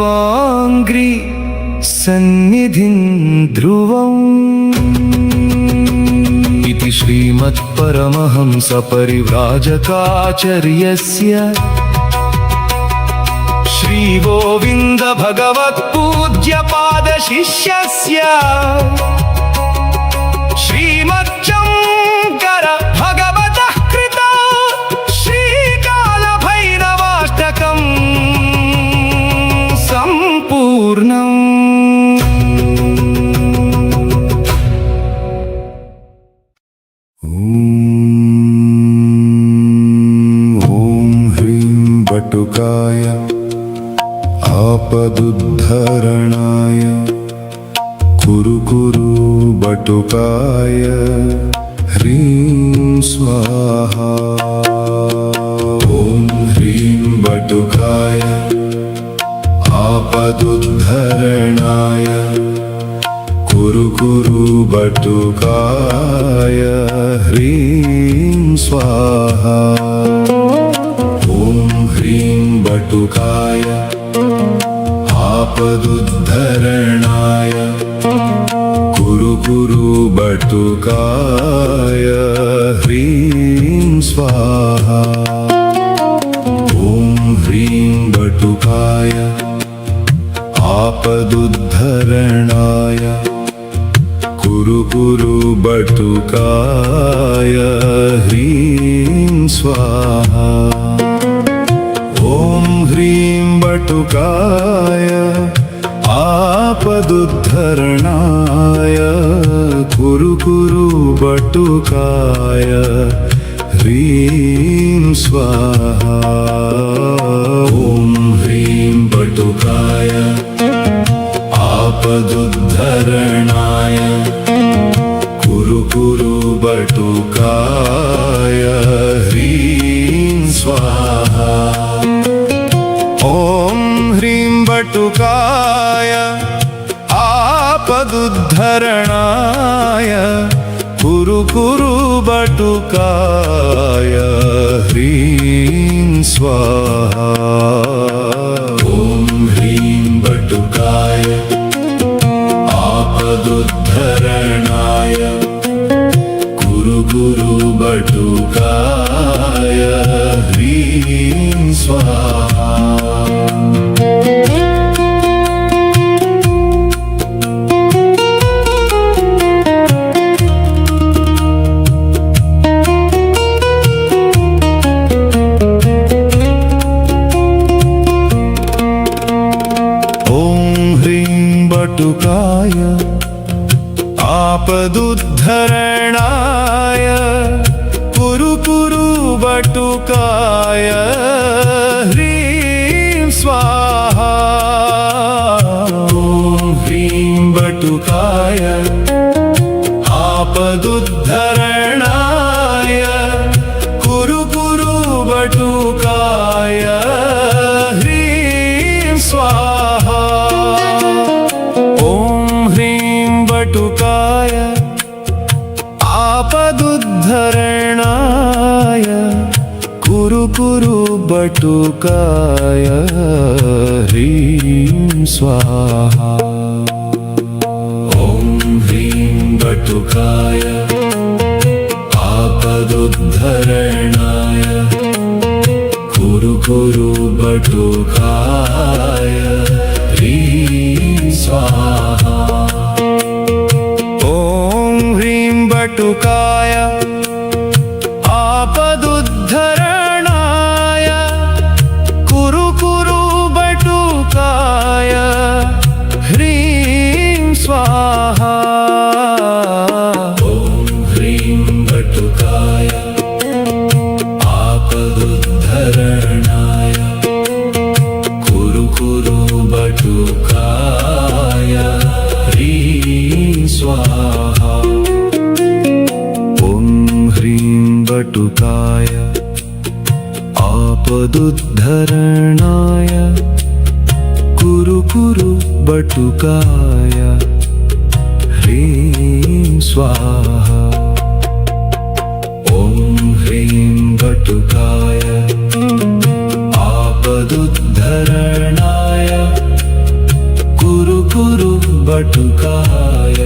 सन्निधिं ध्रुवम् इति श्रीमत्परमहंसपरिव्राजकाचार्यस्य श्रीगोविन्द भगवत्पूज्यपादशिष्यस्य श्रीमच्चङ्कर भगवतः कृता श्रीकालभैरवाष्टकं सम्पूर्णम् बटुकाय आपदुद्धरणाय कुरु कुरु बटुकाय ह्रीं स्वाहा ॐ ह्रीं बटुकाय आपदुद्धरणाय कुरु कुरु बटुकाय ह्रीं स्वाहा बटुकाय आपदुद्धरणाय कुरु कुरु बटुकाय ह्रीं स्वाहा ॐ ह्रीं बटुकाय आपदुद्धरणाय कुरु कुरु बटुकाय ह्रीं स्वाहा ॐ ह्रीं बटुकाय आपदुद्धरणाय कुरु कुरु बटुकाय ह्रीं स्वाहा ॐ ह्रीं बटुकाय आपदुद्धरणाय कुरु कुरु बटुकाय ह्रीं स्वाहा ॐ ह्रीं बटुकाय आपदुद्धरणाय कुरु कुरु बटुकाय ह्रीं स्वाहा ॐ ह्रीं बटुकाय आपदुद्धरणाय कुरु कुरु बटुकाय ह्रीं स्वाहा बटुकाय आपदुद्धरणाय कुरु कुरु बटुकाय ह्रीं स्वाहा ॐ ह्रीं बटुकाय आपदुद्धरणाय कुरु कुरु बटुकाय ह्रीं स्वाहा बटुकाय आपदुद्धरणाय कुरु कुरु बटुकाय ह्रीं स्वाहा ॐ ह्रीं बटुकाय आपदुद्धरणाय कुरु कुरु बटुकाय ह्रीं स्वाहा बटुकाय आपदुद्धरणाय कुरु कुरु बटुकाय ह्रीं स्वाहा ॐ ह्रीं बटुकाय आपदुद्धरणाय कुरु कुरु बटुकाय ह्रीं स्वाहा बटुकाय आपदुद्धरणाय कुरु कुरु बटुकाय ह्रीं स्वाहा ॐ ह्रीं बटुकाय आपदुद्धरणाय कुरु कुरु बटुकाय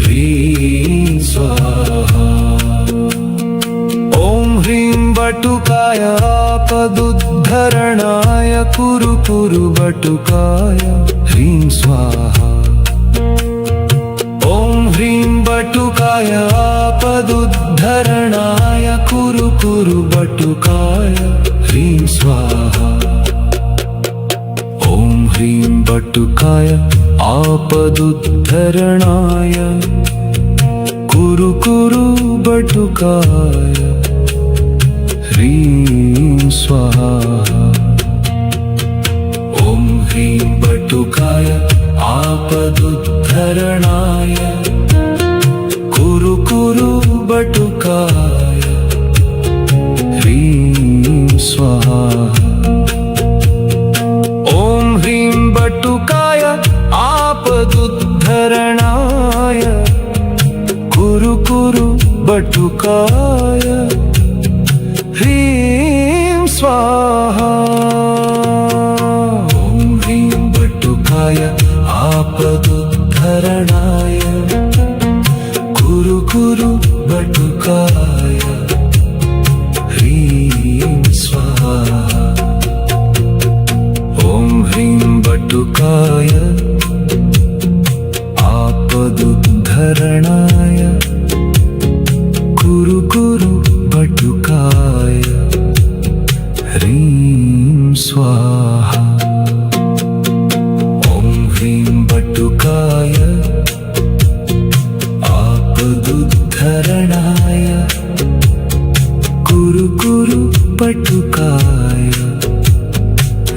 ह्रीं स्वाहा बटुकाय आपदुद्धरणाय कुरु कुरु बटुकाय ह्रीं स्वाहा ॐ ह्रीं बटुकाय आपदुद्धरणाय कुरु कुरु बटुकाय ह्रीं स्वाहा ॐ ह्रीं बटुकाय आपदुद्धरणाय कुरु कुरु बटुकाय ह्रीं स्वाहा ॐ ह्रीं बटुकाय आपदुद्धरणाय कुरु कुरु बटुकाय ह्रीं स्वाहा ॐ ह्रीं बटुकाय आपदुद्धरणाय कुरु कुरु बटुकाय ह्रीं स्वाहा। स्वाहा ॐ ह्रीं बटुकाय आपदुद्धरणाय कुरु कुरु बटुकाय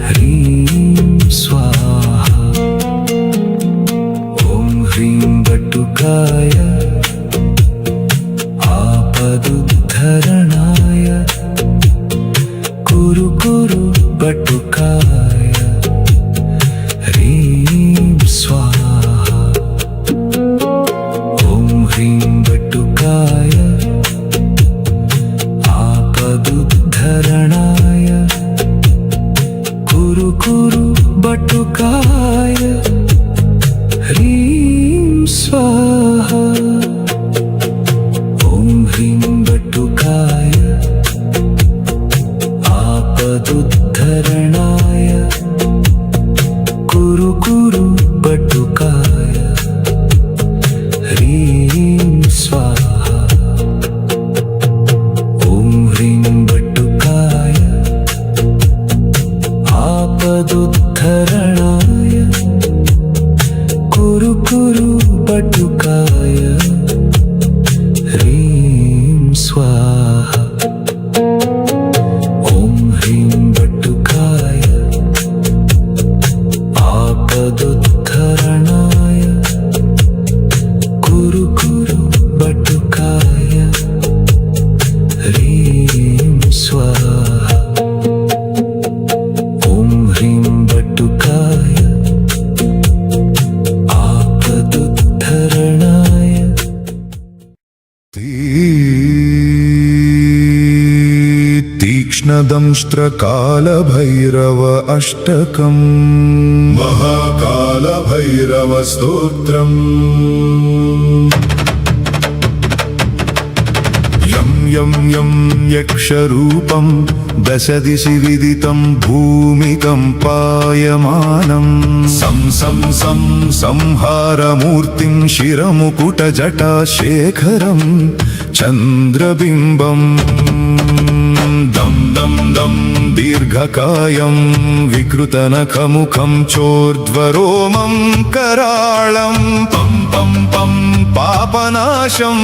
ह्रीं स्वाहा ॐ ह्रीं बटुकाय आपदुद्धरणाय कुरु कुरु बटुकाय ह्रीं स्वाहा ॐ ह्रीं बटुकाय आपदुद्धरणाय कुरु कुरु बटुकाय ह्रीं स्वाहा ॐ ह्रीं बटुकाय आपदुद्धरणाय कुरु कुरु बटुकाय ह्रीं स्वाहा ॐ ह्रीं बटुकाय आपदुद्धरणाय कुरु कुरु बटुकाय ह्रीं स्वाहा ॐ ह्रीं बटुकाय आपदुद्धरणाय कुरु कुरु बटुकाय ह्रीं स्वाहा ॐ ह्रीं बटुकाय आपदुद्धरणाय तीक्ष्णदंष्ट्रकालभैरव अष्टकम् महाकालभैरवस्तोत्रम् यं यं यं यक्षरूपं दशदिशि विदितं भूमिकं पायमानं सं सं सं संहारमूर्तिं शिरमुकुटजटाशेखरं चन्द्रबिम्बम् दं दं दं दीर्घकायं विकृतनखमुखं चोर्ध्वरोमं कराळं पं पं पं पापनाशं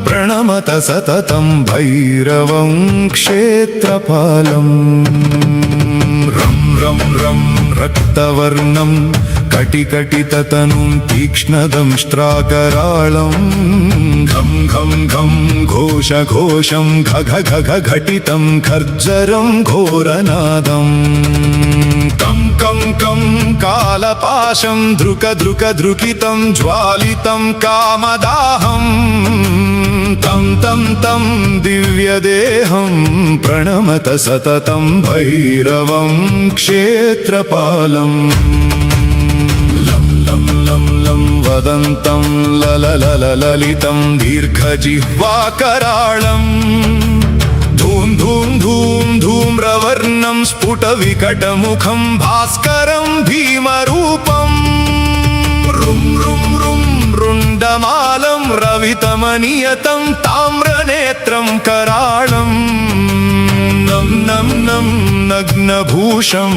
प्रणमत सततं भैरवं क्षेत्रपालम् रं रं रं रक्तवर्णं कटिकटिततनुं तीक्ष्णदंष्ट्राकराळं घं घं घं घोषघोषं घघ घघ घटितं खर्जरं घोरनादं कं कं कं कालपाशं धृक धृक धृकितं ज्वालितं कामदाहं तं तं तं दिव्यदेहं प्रणमत सततं भैरवं क्षेत्रपालम् लं वदन्तं ललितं दीर्घजिह्वाकराळम् धूम धूम धूम धूम्रवर्णं स्फुटविकटमुखं भास्करं भीमरूपं रुं रुं रुं रुण्डमालं रवितमनियतं ताम्रनेत्रं कराळं नं नं नं नग्नभूषं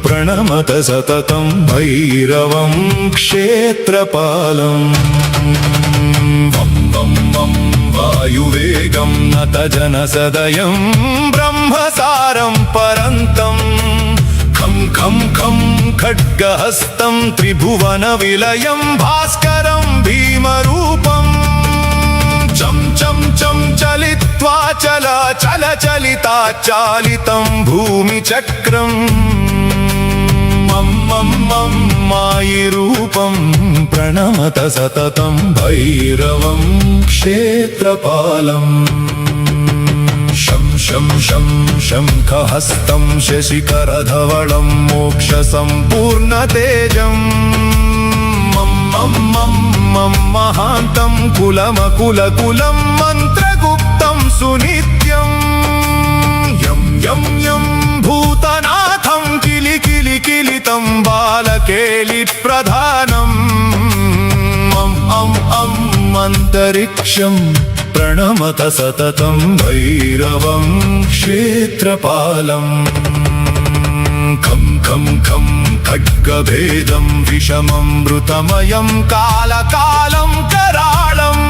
प्रणमत सततं भैरवं क्षेत्रपालम् वं वं वं वायुवेगं नतजनसदयं ब्रह्मसारं परन्तं खं खं खं खड्गहस्तं त्रिभुवनविलयं भास्करं भीमरूपं चं चं चं चलित्वा चल चल चलिता चालितं भूमिचक्रं मम मम मम मायिरूपं प्रणमत सततं भैरवं क्षेत्रपालम् शं शं शं शङ्खहस्तं शशिकरधवलं मोक्षसम्पूर्णतेजं मम मम मम मम महान्तं कुलमकुलकुलं मन्त्रगुप्तं सुनित्यं यं यं यं भूतनाथं किलिकिलिकिलितं बालकेलिप्रधानम् अन्तरिक्षं प्रणमत सततं भैरवं क्षेत्रपालम् खं खं खं खड्गभेदं विषममृतमयं कालकालं कराळम्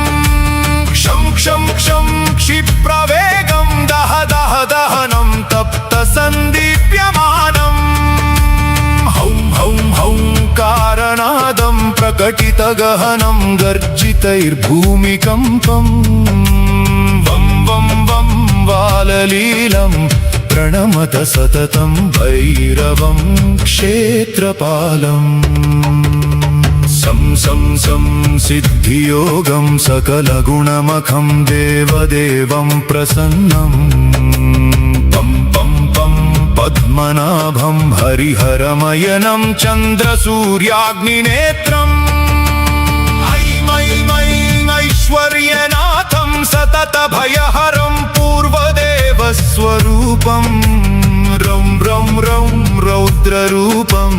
क्षं क्षं क्षं क्षिप्रवेगं दह दह दहनं तप्तसन्दीप्यमानम् हौं हौं हौङ्कारनादं प्रकटितगहनं गर्जितैर्भूमिकम्पम् वं वं वं वाललीलं प्रणमत सततं भैरवं क्षेत्रपालम् सं सिद्धियोगं सकलगुणमखं देवदेवं प्रसन्नं पं पं पं पद्मनाभं हरिहरमयनं चन्द्रसूर्याग्निनेत्रम् ऐश्वर्यनाथं सततभयहरं पूर्वदेवस्वरूपं रं रं रं रौद्ररूपं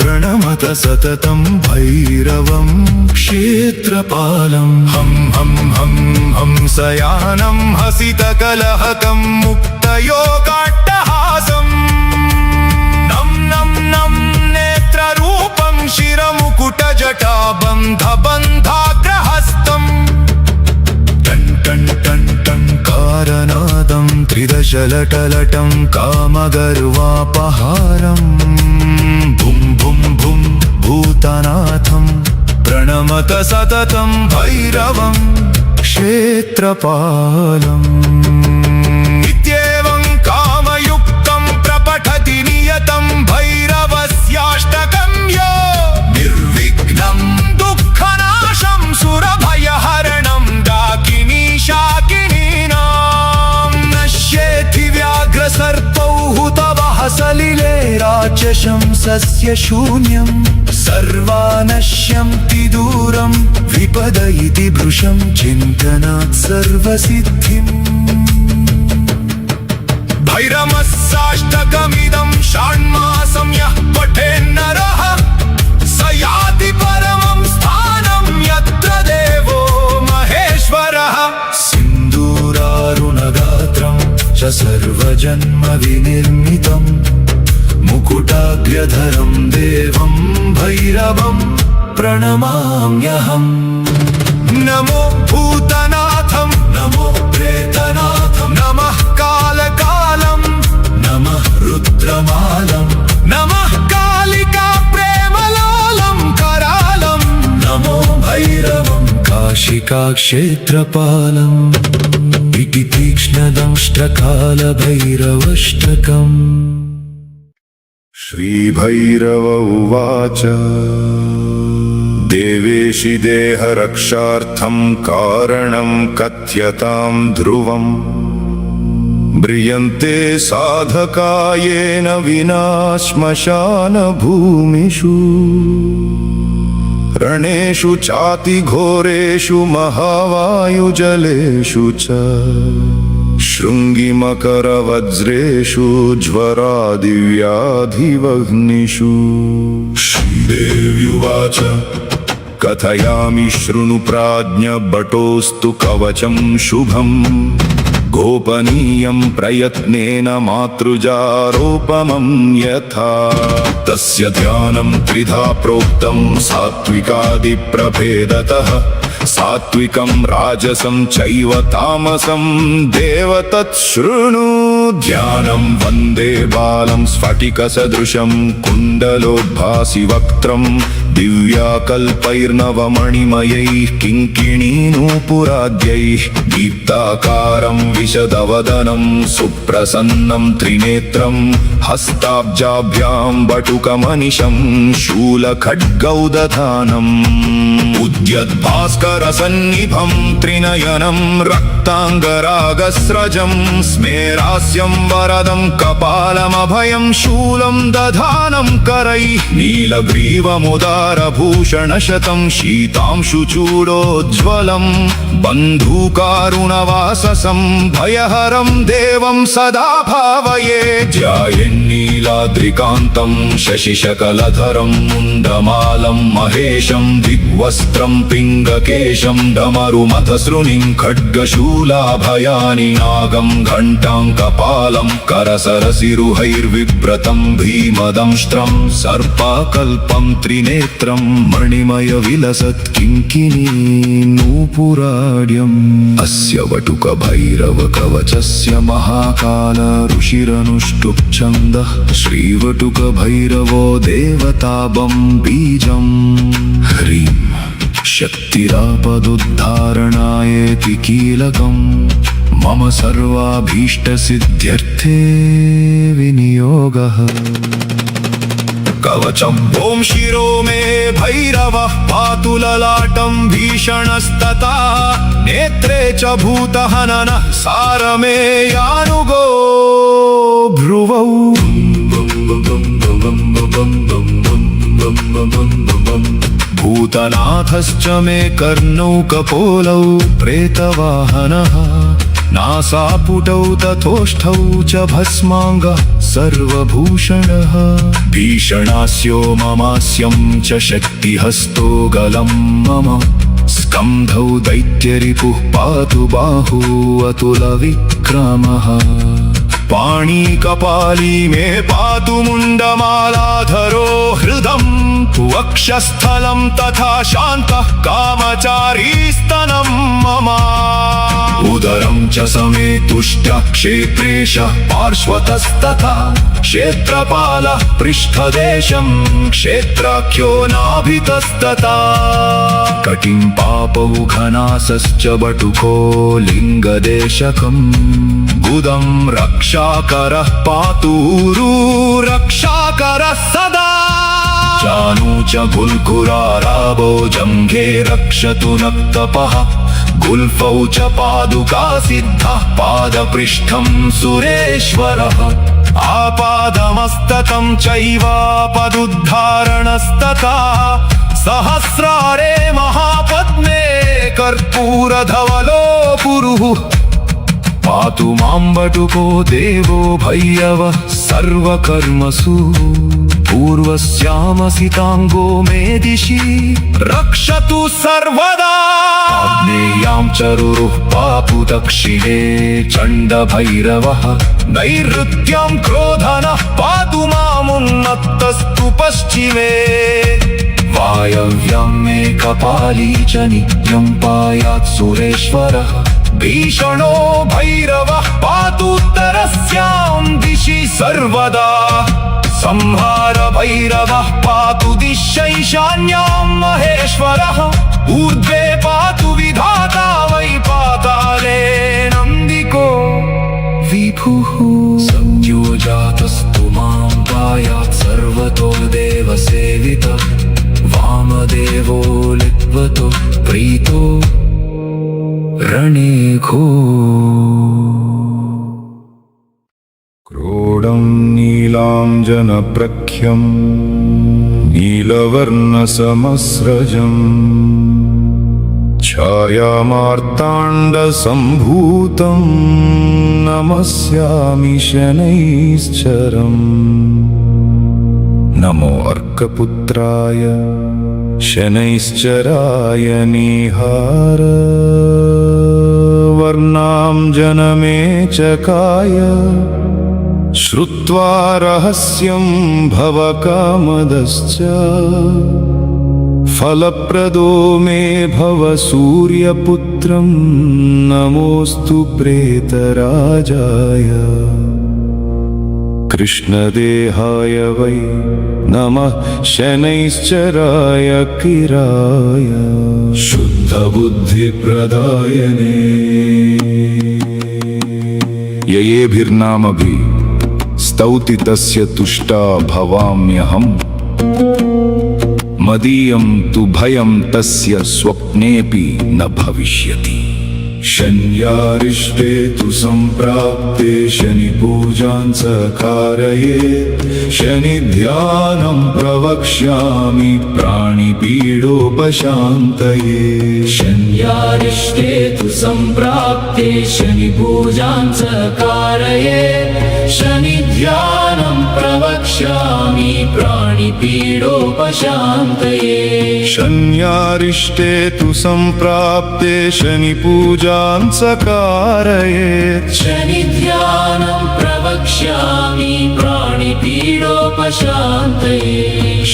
प्रणमत सततं भैरवं क्षेत्रपालं हं हं हं हंसयानं हसितकलहकं मुक्तयोगाट्टहासं नं नं नं नेत्ररूपं शिरमुकुटजटाबन्धबन्धाग्रहस्तम् टन् टन् टन् टङ्कारनादं त्रिदशलटलटं कामगर्वापहारम् भुं भुं भुं भूतनाथं प्रणमत सततं भैरवं क्षेत्रपालम् इत्येवं कामयुक्तं प्रपठति नियतं भैरवस्याष्टकं यो निर्विघ्नं दुःखनाशं सुरभयहरणं डाकिनी शाकिनीनां नश्येति व्याघ्रसर्पौ हुतवः सलिले राचशं सस्य शून्यं सर्वानश्यन्ति दूरं विपदयति भृशं चिन्तनात् सर्वसिद्धिम् भैरवस्याष्टकमिदं षाण्मासं यः पठेन्नरः स याति परमं स्थानं यत्र देवो महेश्वरः सिन्दूरारुणगात्रं च सर्वजन्मविनिर्मितं मुकुटाग्र्यधरं देवं भैरवं प्रणमाम्यहम् नमो भूतनाथं नमो प्रेतनाथं नमः कालकालं नमः रुद्रमालं नमः कालिका प्रेमलालं करालं नमो भैरवं काशिकाक्षेत्रपालम् इति तीक्ष्णदंष्ट्रकालभैरवष्टकम् श्रीभैरव उवाच देवेशि देहरक्षार्थं कारणं कथ्यतां ध्रुवम् म्रियन्ते साधकायेन विना श्मशानभूमिषु रणेषु चातिघोरेषु महावायुजलेषु च शृङ्गिमकरवज्रेषु ज्वरादिव्याधिवह्निषु श्रीदेव्युवाच कथयामि शृणु प्राज्ञभटोऽस्तु कवचं शुभम् गोपनीयं प्रयत्नेन मातृजारोपमं यथा तस्य ध्यानं त्रिधा प्रोक्तं सात्विकादिप्रभेदतः सात्विकं राजसं चैव तामसं देव तच्छृणु ध्यानं वन्दे बालं स्फटिकसदृशं कुण्डलोद्भासि वक्त्रं दिव्याकल्पैर्नवमणिमयैः किङ्किणीनूपुराद्यैः दीप्ताकारं विशदवदनं सुप्रसन्नं त्रिनेत्रं हस्ताब्जाभ्यां बटुकमनिशं शूलखड्गौदधानम् उद्यद्भास्करसन्निभं त्रिनयनं रक्ताङ्गरागस्रजं स्मेरास्यं वरदं कपालमभयं शूलं दधानं करैः नीलग्रीवमुदा अलङ्कारभूषणशतं शीतांशुचूडोज्ज्वलं बन्धुकारुणवाससं भयहरं देवं सदा भावये ध्यायेन्नीलाद्रिकान्तं शशिशकलधरं मुण्डमालं महेशं दिग्वस्त्रं पिङ्गकेशं डमरुमथसृणिं खड्गशूलाभयानि नागं घण्टां कपालं करसरसिरुहैर्विव्रतं भीमदंष्ट्रं सर्पाकल्पं त्रिनेत्रं मणिमयविलसत् किङ्किणी नूपुराड्यम् अस्य वटुकभैरवकवचस्य महाकाल ऋषिरनुष्टुप् छन्दः श्रीवटुकभैरवो देवताबं बीजं ह्रीं शक्तिरापदुद्धारणायेति कीलकं मम सर्वाभीष्टसिद्ध्यर्थे विनियोगः कवचम् ॐ शिरो मे भैरवः पातु ललाटं भीषणस्तथा नेत्रे च भूतहननः सारमे यानुगो भ्रुवौ भूतनाथश्च मे कर्णौ कपोलौ प्रेतवाहनः नासापुटौ तथोष्ठौ च भस्माङ्गः सर्वभूषणः भीषणास्यो ममास्यं च शक्तिहस्तो गलं मम स्कन्धौ दैत्यरिपुः पातु बाहू अतुलविक्रमः पाणिकपाली मे पातु मुण्डमालाधरो हृदं वक्षस्थलं तथा शान्तः कामचारी स्तनं मम उदरं च समे तुष्टः क्षेत्रेशः पार्श्वतस्तथा क्षेत्रपालः पृष्ठदेशं क्षेत्राख्यो नाभितस्तथा कटिं पापौ घनासश्च बटुको लिङ्गदेशकम् गुदं रक्षाकरः पातूरु रक्षाकरः सदा चानु च गुल्कुरारावो जङ्घे रक्षतु नक्तपः गुल्फौ च पादुका सिद्धः पादपृष्ठं सुरेश्वरः आपादमस्तकं चैवापदुद्धारणस्तथा सहस्रारे महापद्मे कर्पूरधवलो पुरुः पातु मां बटुको देवो भैरवः सर्वकर्मसु पूर्वस्यामसिताङ्गो मे दिशि रक्षतु सर्वदा आग्नेयां चरुरुः पातु दक्षिणे चण्डभैरवः नैऋत्यां क्रोधनः पातु मामुन्नतस्तु पश्चिमे वायव्यां मे कपाली च नित्यं पायात् सुरेश्वरः भीषणो भैरवः पातु उत्तरस्यां दिशि सर्वदा संहार भैरवः पातु दिशैशान्यां महेश्वरः ऊर्ध्वे पातु विधाता वै पाताले नन्दिको विभुः संयोजातस्तु मां पायात् सर्वतो देवसेवितः वामदेवो लिप्वतो प्रीतो रणेघो क्रोडं नीलाञ्जनप्रख्यं नीलवर्णसमस्रजम् छायामार्ताण्डसम्भूतं नमस्यामि शनैश्चरम् नमो अर्कपुत्राय शनैश्चराय निहार वर्णां जनमे चकाय श्रुत्वा रहस्यं भवकामदश्च फलप्रदो मे भव सूर्यपुत्रं नमोऽस्तु प्रेतराजाय कृष्णदेहाय वै नमः शनैश्चराय किराय शुद्धबुद्धिप्रदायने ययेभिर्नामभिः स्तौति तस्य तुष्टा भवाम्यहम् मदीयं तु भयं तस्य स्वप्नेऽपि न भविष्यति शन्यारिष्टे तु सम्प्राप्ते शनिपूजां च कारयेत् शनिध्यानं प्रवक्ष्यामि प्राणिपीडोपशान्तये शन्यारिष्टे तु सम्प्राप्ते शनिपूजां च कारयेत् शनिध्यानं प्रवक्ष्यामि प्राणिपीडोपशान्तये शन्यारिष्टे तु सम्प्राप्ते शनिपूजां च कारयेत् शनिध्यानं प्रवक्ष्यामि प्राणिपीडोपशान्तये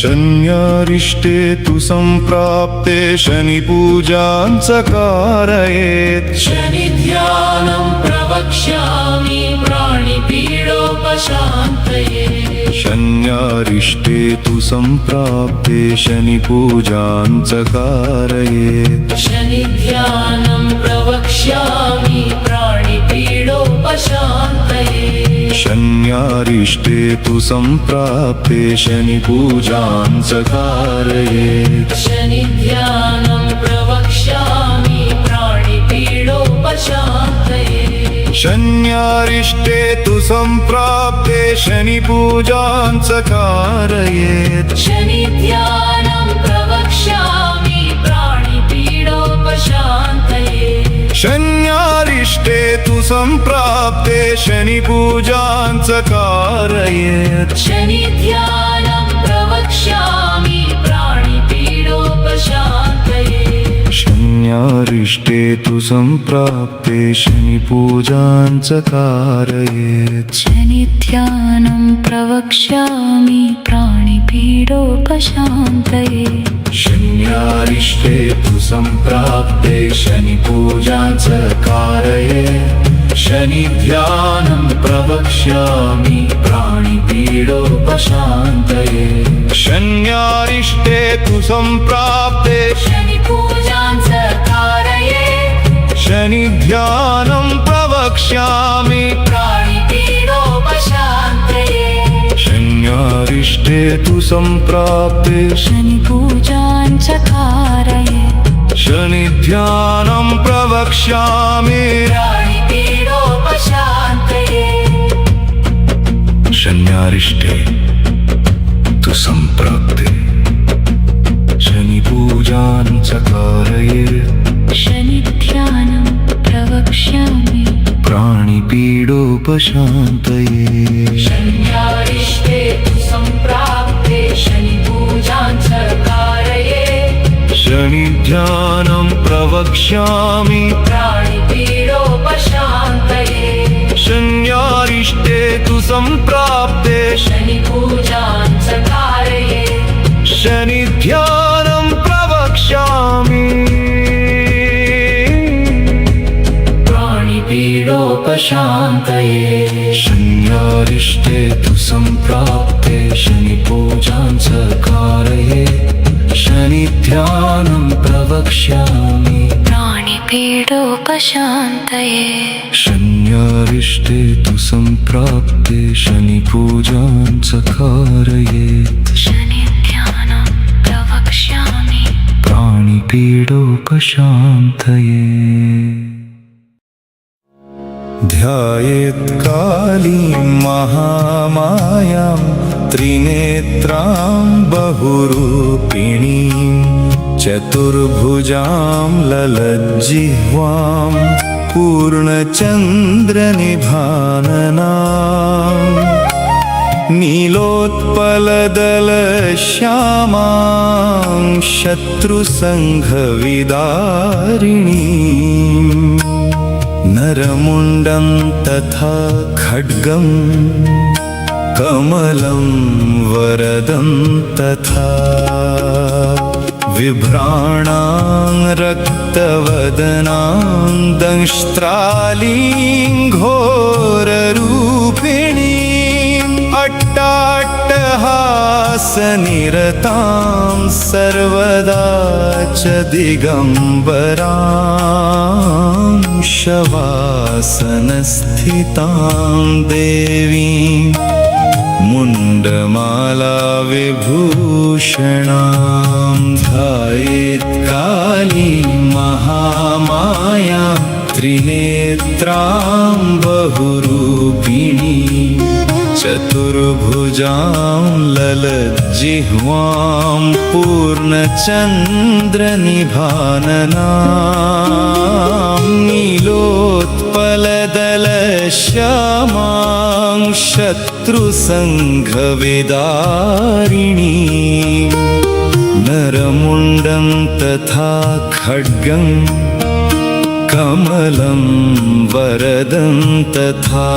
शन्यारिष्टे तु सम्प्राप्ते शनिपूजां च कारयेत् शनिध्यानं प्रवक्ष्यामि प्राणिपीडोपशान्तये शन्यारिष्टे तु सम्प्राप्ते शनिपूजां च कारयेत् शनिध्यानं प्रवक्ष्यामि प्राणिपीडोपशान्तये शन्यारिष्टे तु सम्प्राप्ते शनिपूजां च कारयेत् शनिध्यानं प्रवक्ष्यामि प्राणिपीडोपशान्तये शन्यारिष्टे तु सम्प्राप्ते शनिपूजां च कारयेत् शनिध्यानं प्रवक्ष्यामि प्राणिपीडोपशान्तये शन्यारिष्टे तु सम्प्राप्ते शनिपूजां च कारयेत् शनिध्यानं प्रवक्ष्यामि प्राणिपीडोपशान्तये शन्यारिष्टे तु सम्प्राप्ते शनिपूजां च कारयेत् शनिध्यानं प्रवक्ष्यामि प्राणिपीडोपशान्तये शन्यारिष्टे तु सम्प्राप्ते शनिपूजां च कारयेत् शनिध्यानं प्रवक्ष्यामि प्राणिपीडोपशान्तये शन्यारिष्टे तु सम्प्राप्ते शनिपूजां च कारयेत् शनिध्यानं प्रवक्ष्यामि प्राणिपीडोपशान्तये शन्यारिष्टे तु सम्प्राप्ते शनिपूजां च कारयेत् शनिध्यानं प्रवक्ष्यामि प्राणिपीडोपशान्तये शन्यारिष्टे तु सम्प्राप्ते शनिपूजां च कारयेत् शनिध्यानं प्रवक्ष्यामि प्राणिपीडोपशान्तये शन्यारिष्टे तु सम्प्राप्ते शनिपूजां च कारयेत् शनिध्यानं प्रवक्ष्यामि प्राणिपीडोपशान्तये शन्यारिष्टे तु सम्प्राप्ते शनिपूजां च कारयेत् शनिध्यानं प्रवक्ष्यामि प्राणिपीडोपशान्तये शन्यारिष्टे तु सम्प्राप्ते शनिपूजां च कारयेत् शनिध्यानं प्रवक्ष्यामि प्राणिपीडोपशान्तये शन्यारिष्टे तु सम्प्राप्ते शनिपूजां च कारयेत् शनिध्यानं प्रवक्ष्यामि प्राणिपीडोपशान्तये ध्यायेत् कालीं महामायां त्रिनेत्रां बहुरूपिणीं चतुर्भुजां ललज्जिह्वां पूर्णचन्द्रनिभाननां नीलोत्पलदलश्यामां शत्रुसङ्घविदारिणीं नरमुण्डं तथा खड्गं कमलं वरदं तथा विभ्राणां रक्तवदनां दंष्ट्रालीं घोररूपिणीं अट्टाट्टहासनिरतां सर्वदा च दिगम्बरां शवासनस्थितां देवीं मुण्डमाला विभूषणां ध्यायेत् कालीं महामायां त्रिनेत्रां बहुरूपिणी चतुर्भुजां ललज्जिह्वां पूर्णचन्द्रनिभाननां नीलोत्पलदलश्यामां शत्रुसङ्घविदारिणीं नरमुण्डं तथा खड्गं कमलं वरदं तथा